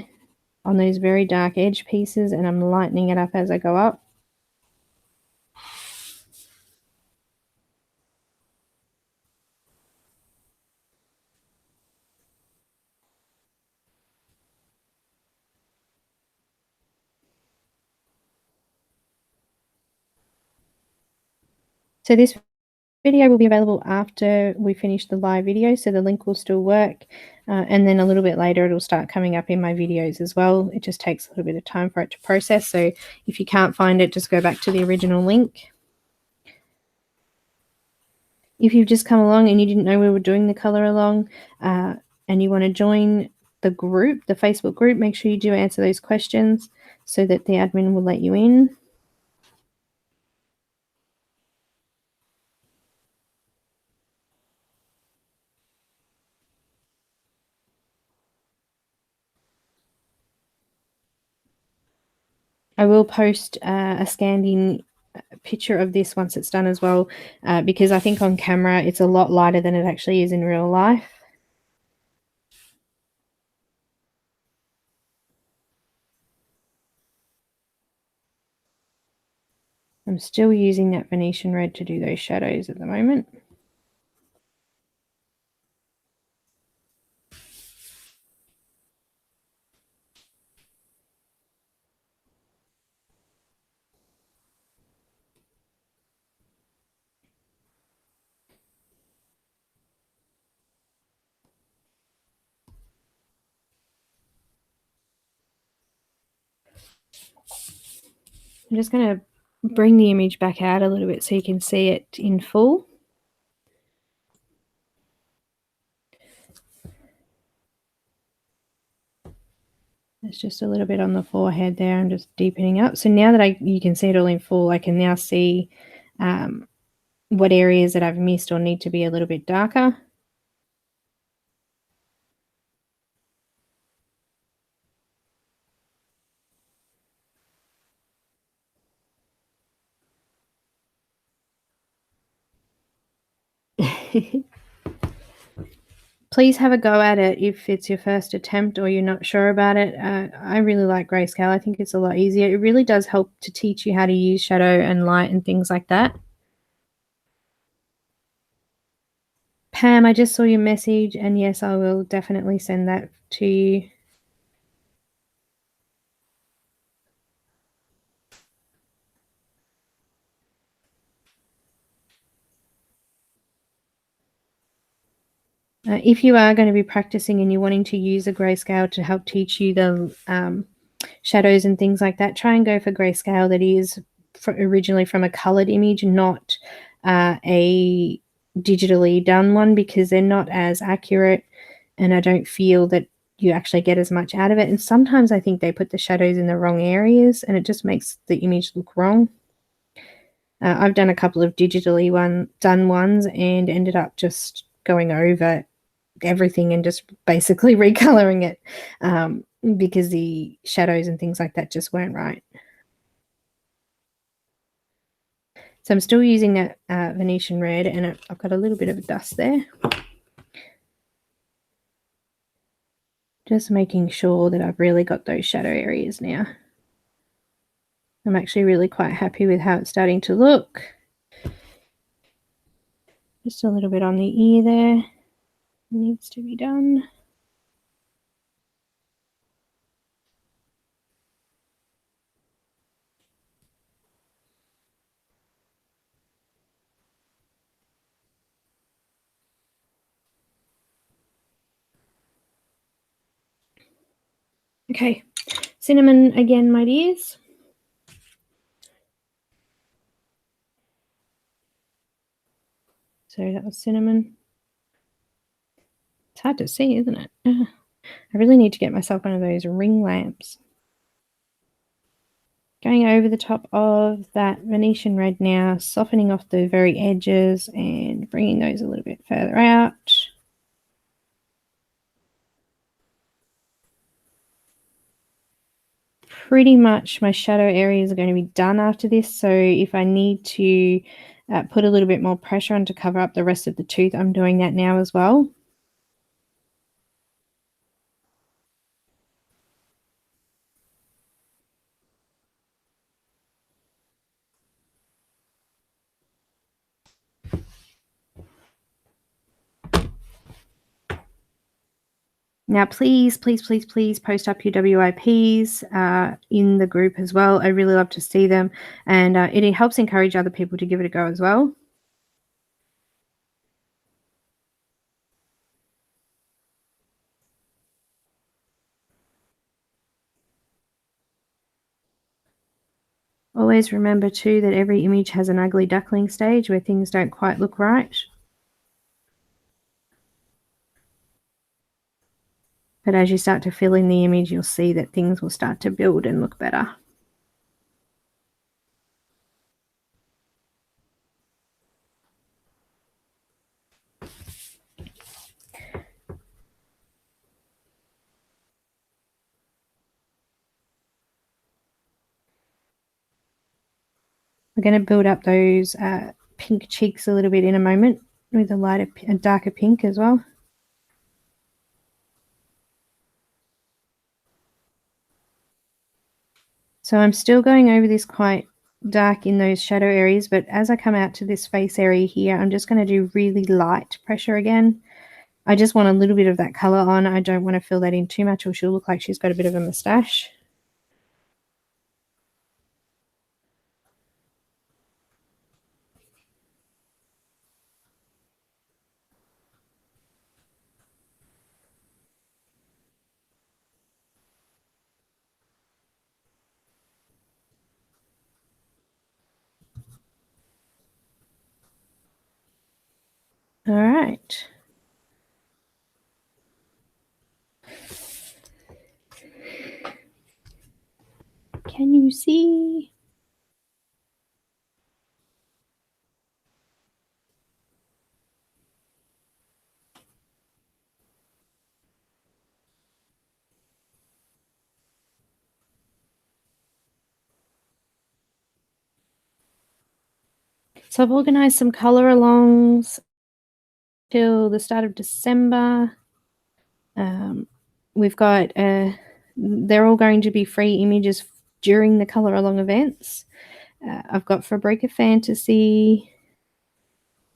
on those very dark edge pieces, and I'm lightening it up as I go up. So this video will be available after we finish the live video, so the link will still work, and then a little bit later it'll start coming up in my videos as well. It just takes a little bit of time for it to process, so if you can't find it, just go back to the original link. If you've just come along and you didn't know we were doing the color along and you want to join the group, the Facebook group, make sure you do answer those questions so that the admin will let you in. I will post a scanned in picture of this once it's done as well, because I think on camera it's a lot lighter than it actually is in real life. I'm still using that Venetian Red to do those shadows at the moment. I'm just going to bring the image back out a little bit so you can see it in full. There's just a little bit on the forehead there. I'm just deepening up. So now that you can see it all in full, I can now see what areas that I've missed or need to be a little bit darker. Please have a go at it if it's your first attempt or you're not sure about it. I really like Grayscale. I think it's a lot easier. It really does help to teach you how to use shadow and light and things like that. Pam, I just saw your message, and yes, I will definitely send that to you. If you are going to be practicing and you're wanting to use a Grayscale to help teach you the shadows and things like that, try and go for Grayscale that is originally from a colored image, not a digitally done one, because they're not as accurate, and I don't feel that you actually get as much out of it. And sometimes I think they put the shadows in the wrong areas and it just makes the image look wrong. I've done a couple of digitally done ones and ended up just going over everything and just basically recoloring it because the shadows and things like that just weren't right. So I'm still using that Venetian Red, and I've got a little bit of dust there. Just making sure that I've really got those shadow areas now. I'm actually really quite happy with how it's starting to look. Just a little bit on the ear there needs to be done. Okay, cinnamon again, my dears. So that was cinnamon. It's hard to see, isn't it? I really need to get myself one of those ring lamps. Going over the top of that Venetian Red now, softening off the very edges and bringing those a little bit further out. Pretty much my shadow areas are going to be done after this, so if I need to put a little bit more pressure on to cover up the rest of the tooth, I'm doing that now as well. Now, please, please, please, please post up your WIPs in the group as well. I really love to see them, and it helps encourage other people to give it a go as well. Always remember too that every image has an ugly duckling stage where things don't quite look right. But as you start to fill in the image, you'll see that things will start to build and look better. We're going to build up those pink cheeks a little bit in a moment with a darker pink as well. So I'm still going over this quite dark in those shadow areas, but as I come out to this face area here, I'm just going to do really light pressure again. I just want a little bit of that color on. I don't want to fill that in too much or she'll look like she's got a bit of a mustache. All right. Can you see? So I've organized some color alongs till the start of December. We've got, they're all going to be free images during the color along events. I've got Fabrica Fantasy.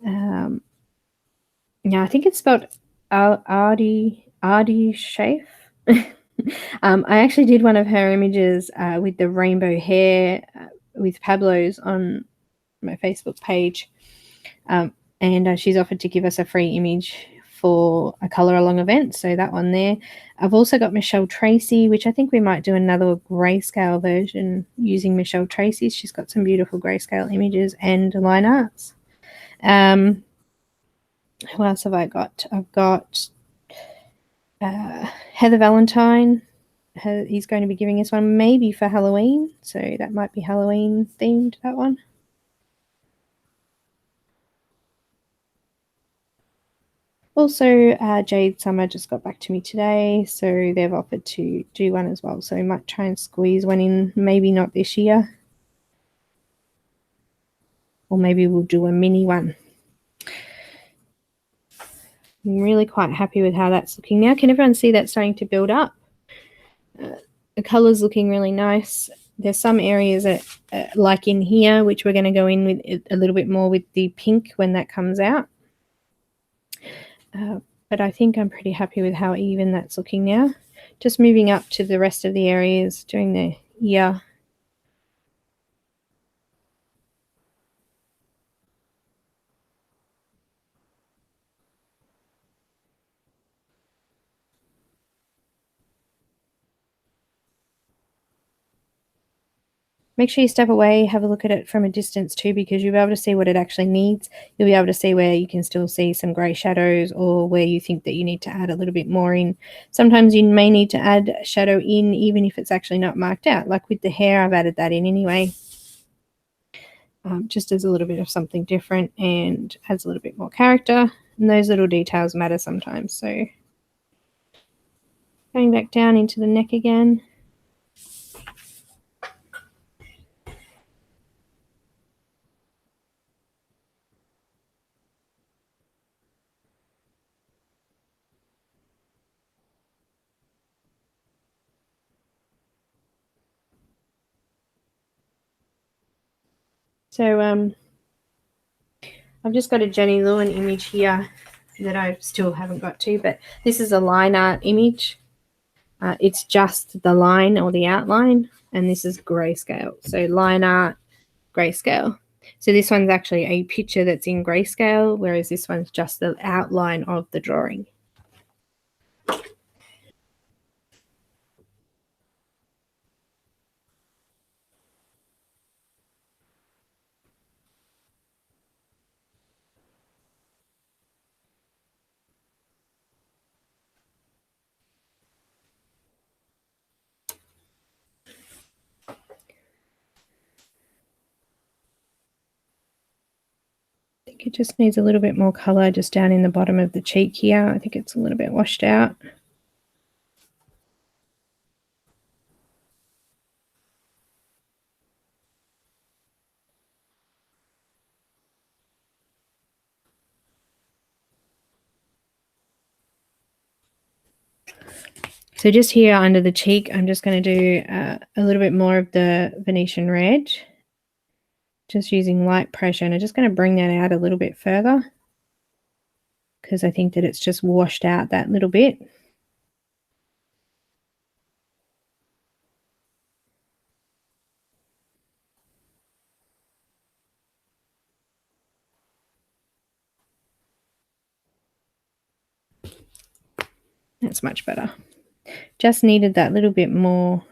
Yeah, I think it's spelled Ardi Shafe. I actually did one of her images with the rainbow hair with Pablo's on my Facebook page. And she's offered to give us a free image for a color along event, so that one there. I've also got Michelle Tracy, which I think we might do another grayscale version using Michelle Tracy's. She's got some beautiful grayscale images and line arts. Who else have I got? I've got Heather Valentine. He's going to be giving us one maybe for Halloween, so that might be Halloween themed, that one. Also, Jade Summer just got back to me today, so they've offered to do one as well. So we might try and squeeze one in, maybe not this year. Or maybe we'll do a mini one. I'm really quite happy with how that's looking now. Can everyone see that starting to build up? The colour's looking really nice. There's some areas that, like in here, which we're going to go in with a little bit more with the pink when that comes out. But I think I'm pretty happy with how even that's looking now. Just moving up to the rest of the areas, doing the ear. Make sure you step away, have a look at it from a distance too, because you'll be able to see what it actually needs. You'll be able to see where you can still see some grey shadows or where you think that you need to add a little bit more in. Sometimes you may need to add shadow in even if it's actually not marked out. Like with the hair, I've added that in anyway. Just as a little bit of something different and adds a little bit more character. And those little details matter sometimes. So going back down into the neck again. So I've just got a Jenny Lewin image here that I still haven't got to, but this is a line art image. It's just the line or the outline, and this is grayscale. So line art, grayscale. So this one's actually a picture that's in grayscale, whereas this one's just the outline of the drawing. it just needs a little bit more colour just down in the bottom of the cheek here. I think it's a little bit washed out. So just here under the cheek, I'm just going to do a little bit more of the Venetian Red, just using light pressure, and I'm just going to bring that out a little bit further because I think that it's just washed out that little bit. That's much better. Just needed that little bit more.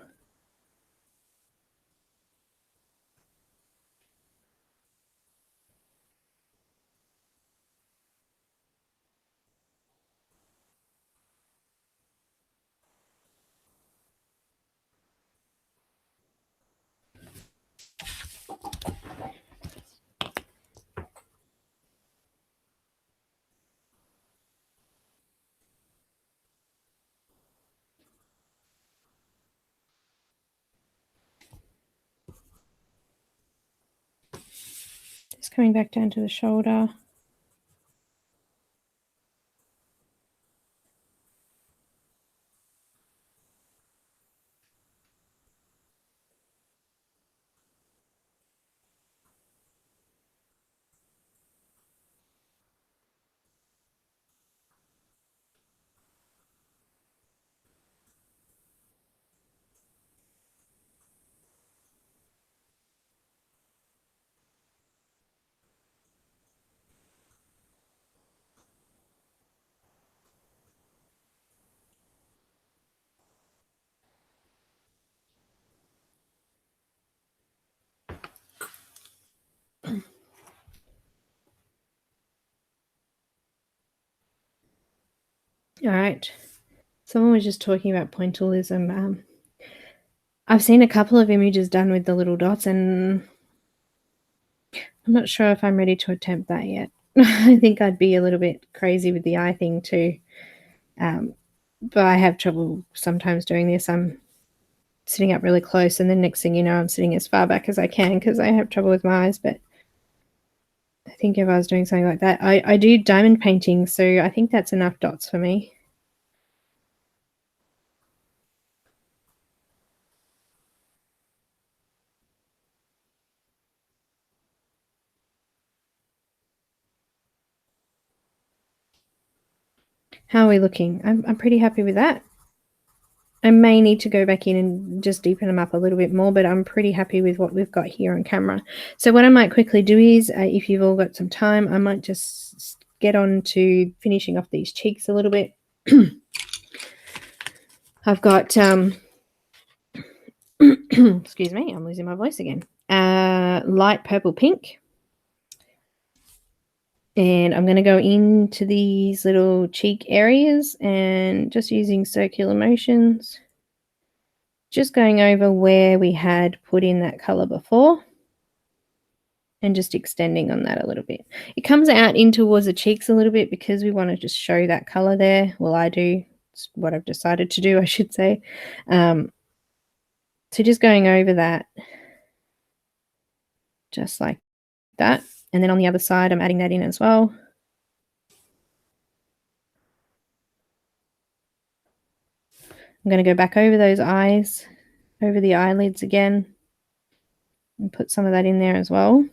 Just coming back down to the shoulder. All right. Someone was just talking about pointillism. I've seen a couple of images done with the little dots, and I'm not sure if I'm ready to attempt that yet. I think I'd be a little bit crazy with the eye thing too. But I have trouble sometimes doing this. I'm sitting up really close, and then next thing you know, I'm sitting as far back as I can because I have trouble with my eyes. But I think if I was doing something like that, I do diamond painting, so I think that's enough dots for me. How are we looking? I'm pretty happy with that. I may need to go back in and just deepen them up a little bit more, but I'm pretty happy with what we've got here on camera. So what I might quickly do is, if you've all got some time, I might just get on to finishing off these cheeks a little bit. I've got, excuse me, I'm losing my voice again. Light purple pink. And I'm going to go into these little cheek areas and just using circular motions, just going over where we had put in that color before and just extending on that a little bit. It comes out in towards the cheeks a little bit because we want to just show that color there. Well, I do. It's what I've decided to do, I should say. So just going over that just like that. And then on the other side, I'm adding that in as well. I'm going to go back over those eyes, over the eyelids again, and put some of that in there as well.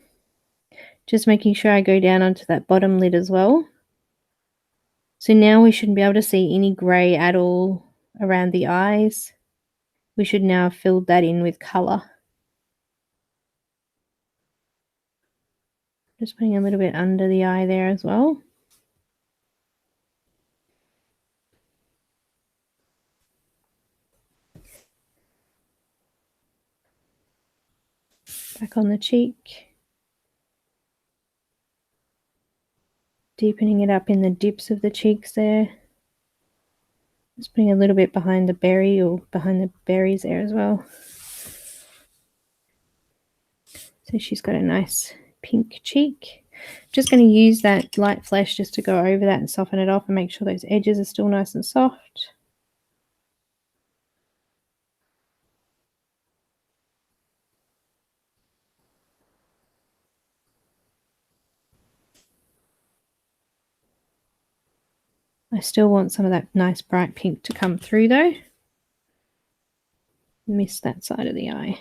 Just making sure I go down onto that bottom lid as well. So now we shouldn't be able to see any grey at all around the eyes. We should now have filled that in with colour. Just putting a little bit under the eye there as well. Back on the cheek. Deepening it up in the dips of the cheeks there. Just putting a little bit behind the berry or behind the berries there as well. So she's got a nice pink cheek. Just going to use that light flesh just to go over that and soften it off and make sure those edges are still nice and soft. I still want some of that nice bright pink to come through though. Miss that side of the eye.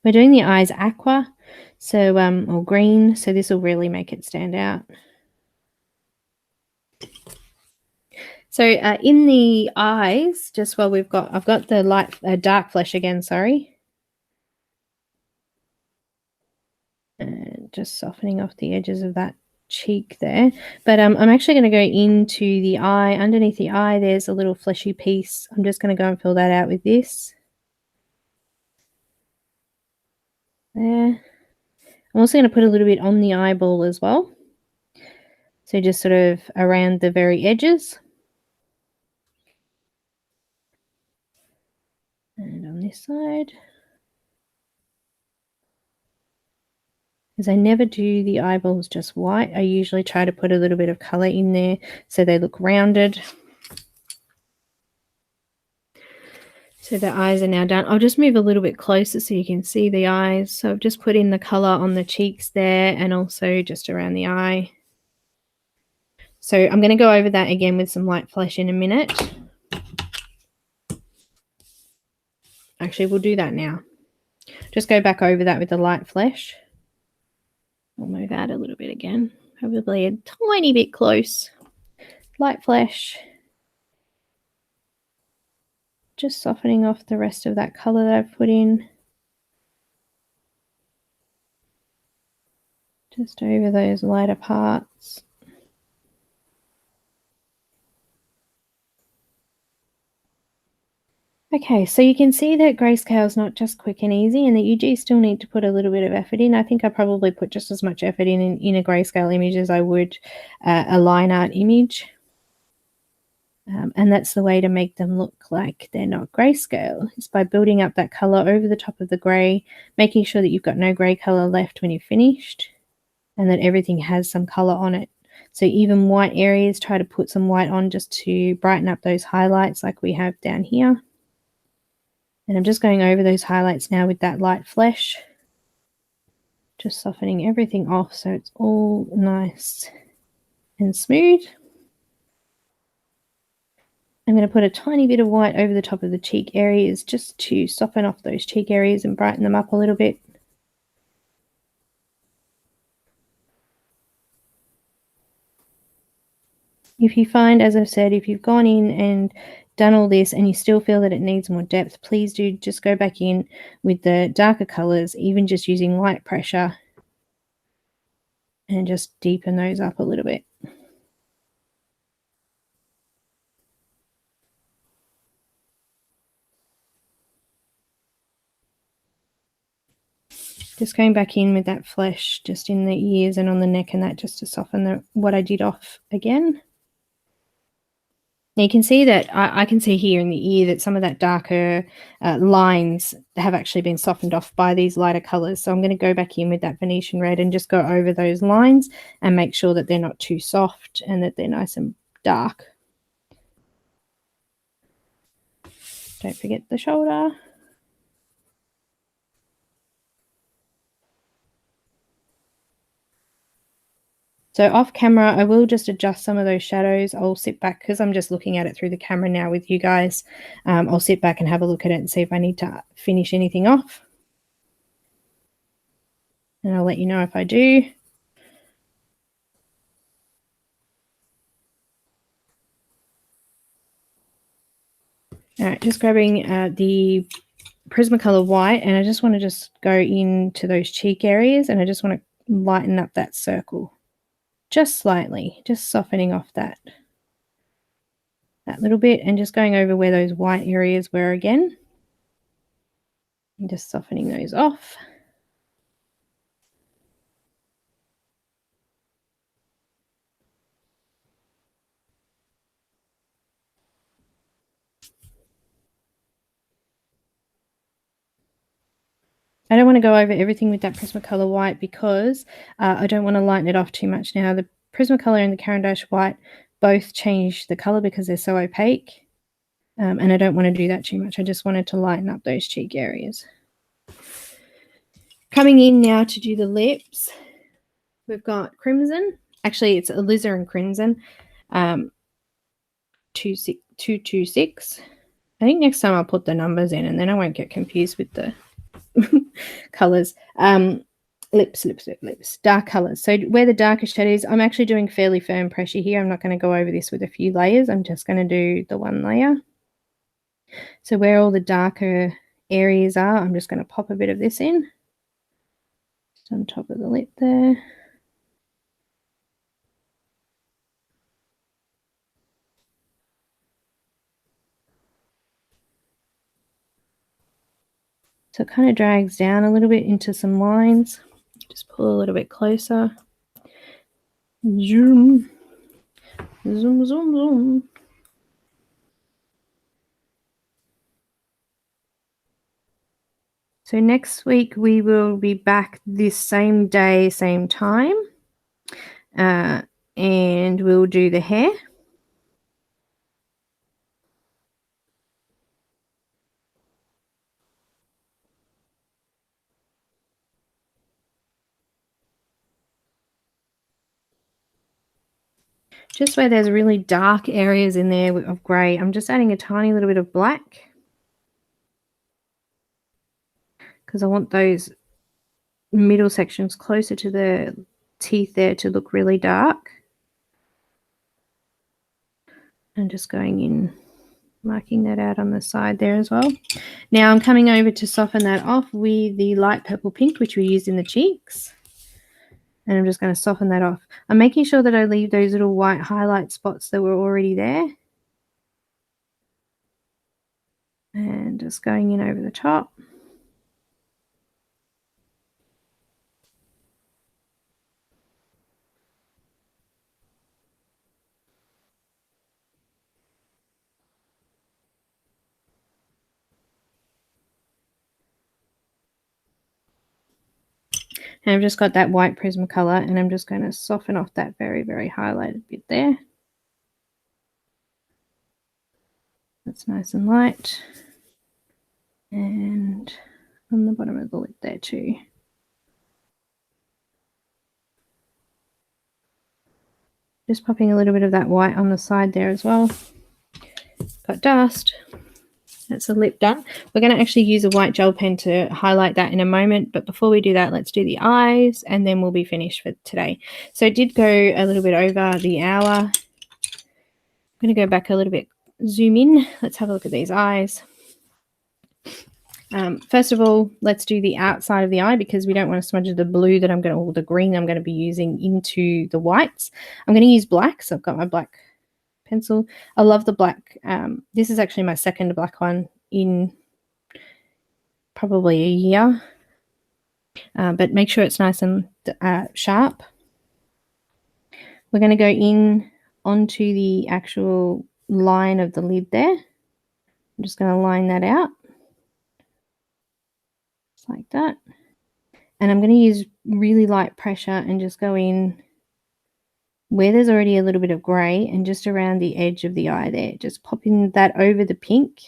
We're doing the eyes aqua, so or green, so this will really make it stand out. So in the eyes, just while I've got the dark flesh again, sorry. And just softening off the edges of that cheek there. But I'm actually going to go into the eye. Underneath the eye, there's a little fleshy piece. I'm just going to go and fill that out with this. There. I'm also going to put a little bit on the eyeball as well. So just sort of around the very edges. And on this side. Because I never do the eyeballs just white. I usually try to put a little bit of color in there so they look rounded. So the eyes are now done. I'll just move a little bit closer so you can see the eyes. So I've just put in the color on the cheeks there and also just around the eye. So I'm going to go over that again with some light flesh in a minute. Actually, we'll do that now. Just go back over that with the light flesh. We'll move out a little bit again. Probably a tiny bit close. Light flesh. Just softening off the rest of that color that I've put in. Just over those lighter parts. Okay, so you can see that Grayscale is not just quick and easy and that you do still need to put a little bit of effort in. I think I probably put just as much effort in a Grayscale image as I would a line art image. And that's the way to make them look like they're not Grayscale, is by building up that color over the top of the gray, making sure that you've got no gray color left when you've finished and that everything has some color on it. So even white areas, try to put some white on just to brighten up those highlights like we have down here. And I'm just going over those highlights now with that light flesh. Just softening everything off so it's all nice and smooth. I'm going to put a tiny bit of white over the top of the cheek areas just to soften off those cheek areas and brighten them up a little bit. If you find, as I've said, if you've gone in and done all this and you still feel that it needs more depth, please do just go back in with the darker colors, even just using light pressure, and just deepen those up a little bit. Just going back in with that flesh just in the ears and on the neck and that, just to soften what I did off again. Now you can see that I can see here in the ear that some of that darker lines have actually been softened off by these lighter colors. So I'm going to go back in with that Venetian red and just go over those lines and make sure that they're not too soft and that they're nice and dark. Don't forget the shoulder. So off camera, I will just adjust some of those shadows. I'll sit back because I'm just looking at it through the camera now with you guys. I'll sit back and have a look at it and see if I need to finish anything off. And I'll let you know if I do. All right, just grabbing the Prismacolor White, and I just want to just go into those cheek areas and I just want to lighten up that circle. Just slightly, just softening off that little bit and just going over where those white areas were again. And just softening those off. I don't want to go over everything with that Prismacolor White because I don't want to lighten it off too much now. The Prismacolor and the Caran D'Ache White both change the color because they're so opaque. And I don't want to do that too much. I just wanted to lighten up those cheek areas. Coming in now to do the lips, we've got Crimson. Actually, it's Alizarin Crimson, 226. I think next time I'll put the numbers in and then I won't get confused with the colors. Lips, dark colors. So where the darker shade is, I'm actually doing fairly firm pressure here. I'm not going to go over this with a few layers. I'm just going to do the one layer. So where all the darker areas are, I'm just going to pop a bit of this in. Just on top of the lip there. So it kind of drags down a little bit into some lines. Just pull a little bit closer. Zoom. Zoom, zoom, zoom. So next week we will be back this same day, same time. And we'll do the hair. Just where there's really dark areas in there of grey, I'm just adding a tiny little bit of black because I want those middle sections closer to the teeth there to look really dark. And just going in, marking that out on the side there as well. Now I'm coming over to soften that off with the light purple pink, which we used in the cheeks. And I'm just going to soften that off. I'm making sure that I leave those little white highlight spots that were already there. And just going in over the top. And I've just got that white Prismacolor and I'm just going to soften off that very, very highlighted bit there. That's nice and light. And on the bottom of the lip there too. Just popping a little bit of that white on the side there as well. Got dust. That's the lip done. We're going to actually use a white gel pen to highlight that in a moment. But before we do that, let's do the eyes and then we'll be finished for today. So it did go a little bit over the hour. I'm going to go back a little bit, zoom in. Let's have a look at these eyes. First of all, let's do the outside of the eye because we don't want to smudge the blue that I'm going to, or the green I'm going to be using into the whites. I'm going to use black. So I've got my black pencil. I love the black. This is actually my second black one in probably a year, but make sure it's nice and sharp. We're going to go in onto the actual line of the lid there. I'm just going to line that out just like that, and I'm going to use really light pressure and just go in where there's already a little bit of grey and just around the edge of the eye there, just popping that over the pink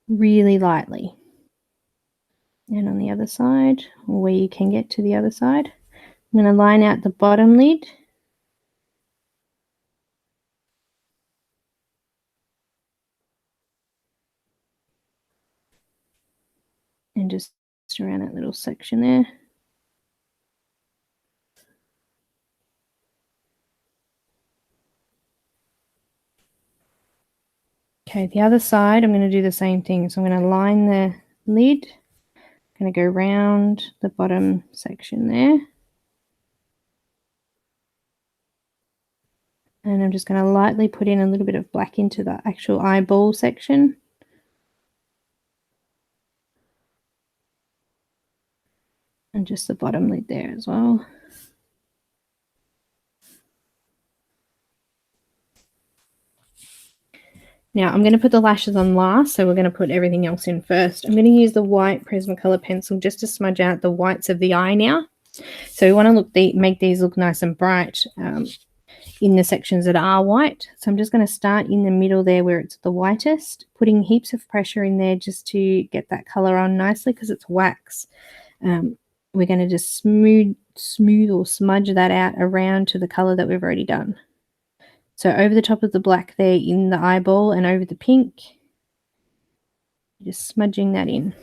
really lightly. And on the other side, or where you can get to the other side, I'm going to line out the bottom lid. And just around that little section there. Okay, the other side, I'm going to do the same thing. So I'm going to line the lid. I'm going to go round the bottom section there. And I'm just going to lightly put in a little bit of black into the actual eyeball section. And just the bottom lid there as well. Now I'm going to put the lashes on last, so we're going to put everything else in first. I'm going to use the white Prismacolor pencil just to smudge out the whites of the eye now. So we want to make these look nice and bright in the sections that are white. So I'm just going to start in the middle there where it's the whitest, putting heaps of pressure in there just to get that color on nicely because it's wax. We're going to just smooth or smudge that out around to the color that we've already done. So over the top of the black there in the eyeball and over the pink, just smudging that in.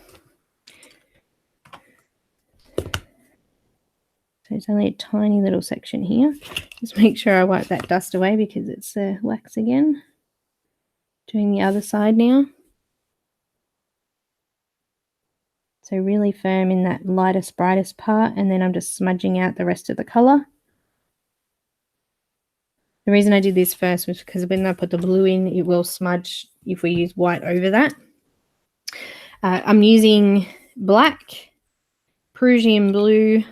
So it's only a tiny little section here. Just make sure I wipe that dust away because it's wax again. Doing the other side now. So really firm in that lightest, brightest part, and then I'm just smudging out the rest of the color. The reason I did this first was because when I put the blue in, it will smudge if we use white over that. I'm using black, Prussian Blue,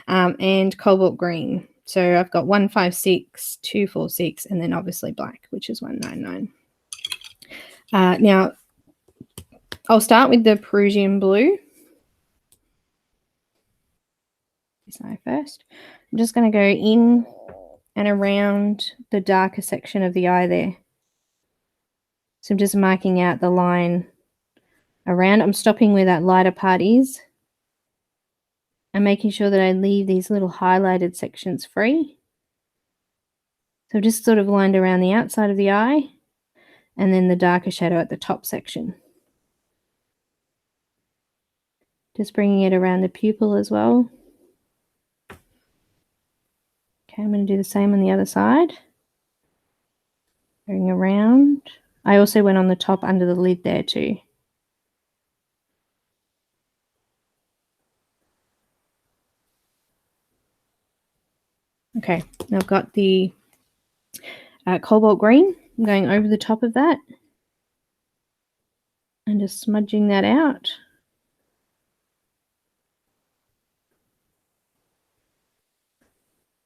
and Cobalt Green. So I've got 156, 246, and then obviously black, which is 199. Now, I'll start with the Prussian Blue. This eye first. I'm just going to go in and around the darker section of the eye there. So I'm just marking out the line around. I'm stopping where that lighter part is. I'm making sure that I leave these little highlighted sections free. So I've just sort of lined around the outside of the eye and then the darker shadow at the top section. Just bringing it around the pupil as well. Okay, I'm going to do the same on the other side. Going around. I also went on the top under the lid there too. Okay, now I've got the Cobalt Green. I'm going over the top of that and just smudging that out.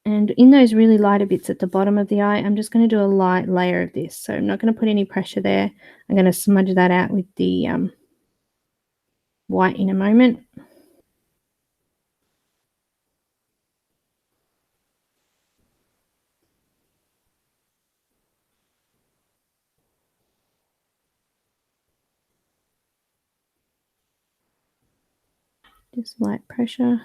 And in those really lighter bits at the bottom of the eye, I'm just going to do a light layer of this. So I'm not going to put any pressure there. I'm going to smudge that out with the white in a moment. Just light pressure.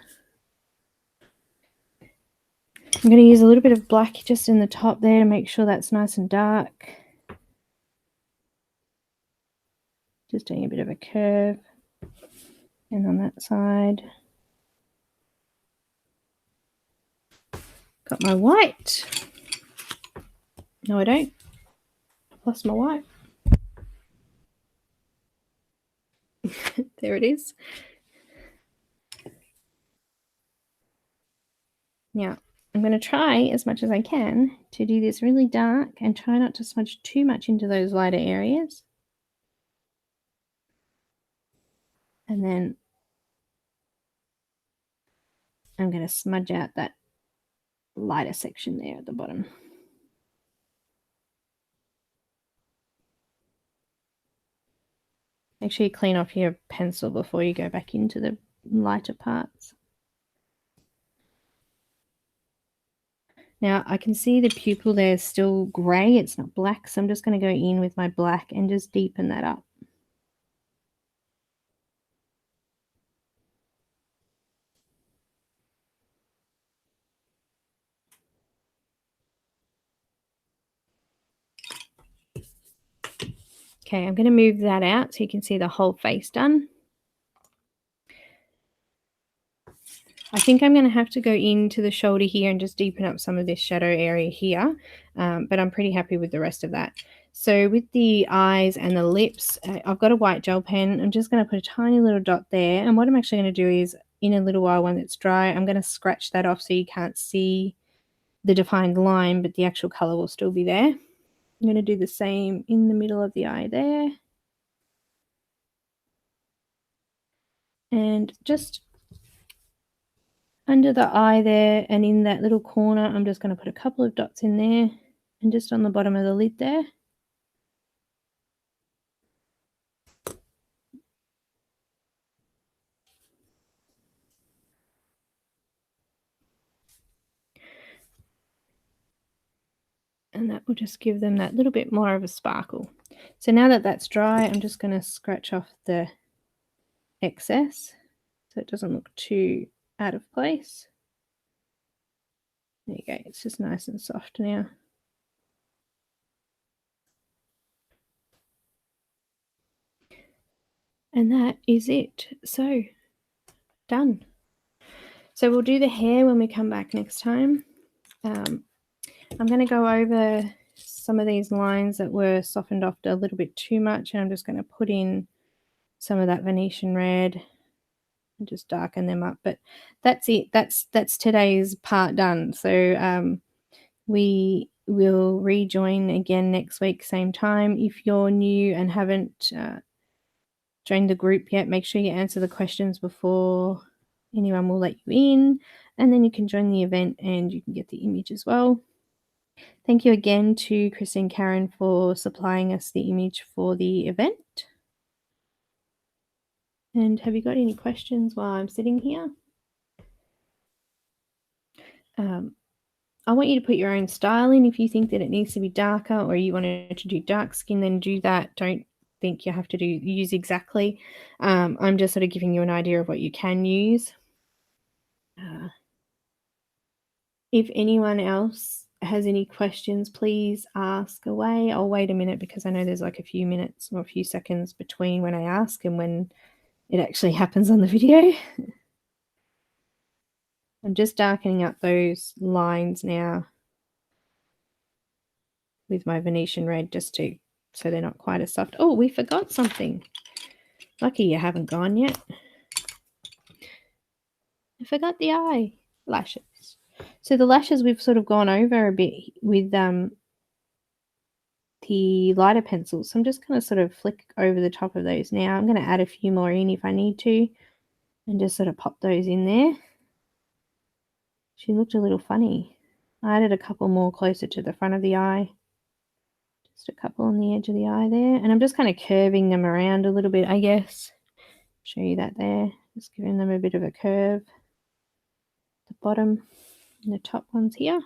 I'm going to use a little bit of black just in the top there to make sure that's nice and dark. Just doing a bit of a curve. And on that side. Got my white. No, I don't. I've lost my white. There it is. Now, I'm going to try as much as I can to do this really dark and try not to smudge too much into those lighter areas. And then I'm going to smudge out that lighter section there at the bottom. Make sure you clean off your pencil before you go back into the lighter parts. Now I can see the pupil there is still grey, it's not black, so I'm just going to go in with my black and just deepen that up. Okay, I'm going to move that out so you can see the whole face done. I think I'm going to have to go into the shoulder here and just deepen up some of this shadow area here, but I'm pretty happy with the rest of that. So with the eyes and the lips, I've got a white gel pen. I'm just going to put a tiny little dot there, and what I'm actually going to do is, in a little while when it's dry, I'm going to scratch that off so you can't see the defined line, but the actual color will still be there. I'm going to do the same in the middle of the eye there. And just under the eye there and in that little corner, I'm just going to put a couple of dots in there and just on the bottom of the lid there. And that will just give them that little bit more of a sparkle. So now that that's dry, I'm just going to scratch off the excess so it doesn't look too out of place. There you go, it's just nice and soft now. And that is it. So, done. So we'll do the hair when we come back next time. I'm going to go over some of these lines that were softened off a little bit too much, and I'm just going to put in some of that Venetian red and just darken them up. But that's it. That's today's part done. So we will rejoin again next week, same time. If you're new and haven't joined the group yet, make sure you answer the questions before anyone will let you in, and then you can join the event and you can get the image as well. Thank you again to Christine Karron for supplying us the image for the event. And have you got any questions while I'm sitting here? I want you to put your own style in. If you think that it needs to be darker or you wanted to do dark skin, then do that. Don't think you have to use exactly. I'm just sort of giving you an idea of what you can use. If anyone else has any questions, please ask away. I'll wait a minute because I know there's like a few minutes or a few seconds between when I ask and when it actually happens on the video. I'm just darkening up those lines now with my Venetian red just so they're not quite as soft. Oh, we forgot something. Lucky you haven't gone yet. I forgot the eyelashes. So the lashes we've sort of gone over a bit with the lighter pencils. So I'm just going to sort of flick over the top of those now. I'm going to add a few more in if I need to and just sort of pop those in there. She looked a little funny. I added a couple more closer to the front of the eye. Just a couple on the edge of the eye there. And I'm just kind of curving them around a little bit, I guess. Show you that there. Just giving them a bit of a curve. The bottom and the top ones here.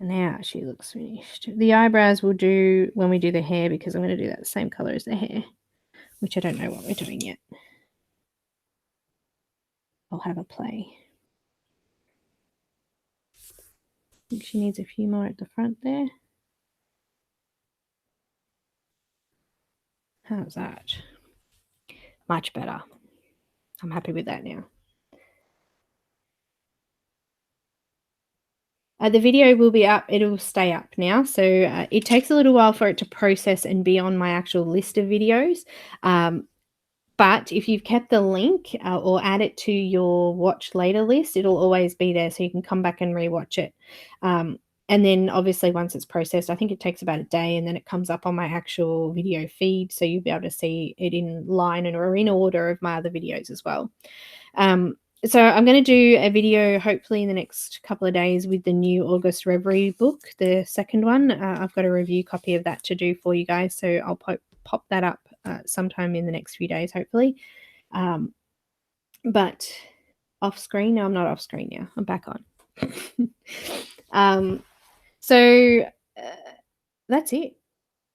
Now she looks finished. The eyebrows we'll do when we do the hair because I'm going to do that the same color as the hair, which I don't know what we're doing yet. I'll have a play. I think she needs a few more at the front there. How's that? Much better. I'm happy with that now. The video will be up. It'll stay up now. So it takes a little while for it to process and be on my actual list of videos. But if you've kept the link or add it to your watch later list, it'll always be there so you can come back and rewatch it. And then obviously once it's processed, I think it takes about a day and then it comes up on my actual video feed. So you'll be able to see it in line or in order of my other videos as well. So I'm going to do a video hopefully in the next couple of days with the new August Reverie book, the second one. I've got a review copy of that to do for you guys. So I'll pop that up sometime in the next few days, hopefully. But off screen, no, I'm not off screen now. I'm back on. So that's it.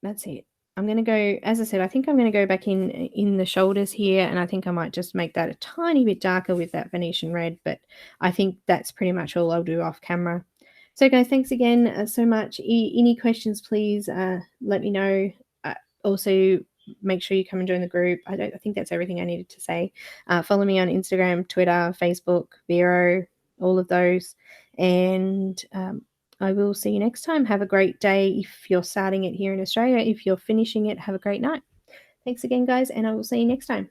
That's it. I'm going to go, as I said, I think I'm going to go back in the shoulders here, and I think I might just make that a tiny bit darker with that Venetian red, but I think that's pretty much all I'll do off camera. So guys, thanks again so much. Any questions, please let me know. Also, make sure you come and join the group. I think that's everything I needed to say. Follow me on Instagram, Twitter, Facebook, Vero, all of those. And I will see you next time. Have a great day if you're starting it here in Australia. If you're finishing it, have a great night. Thanks again, guys, and I will see you next time.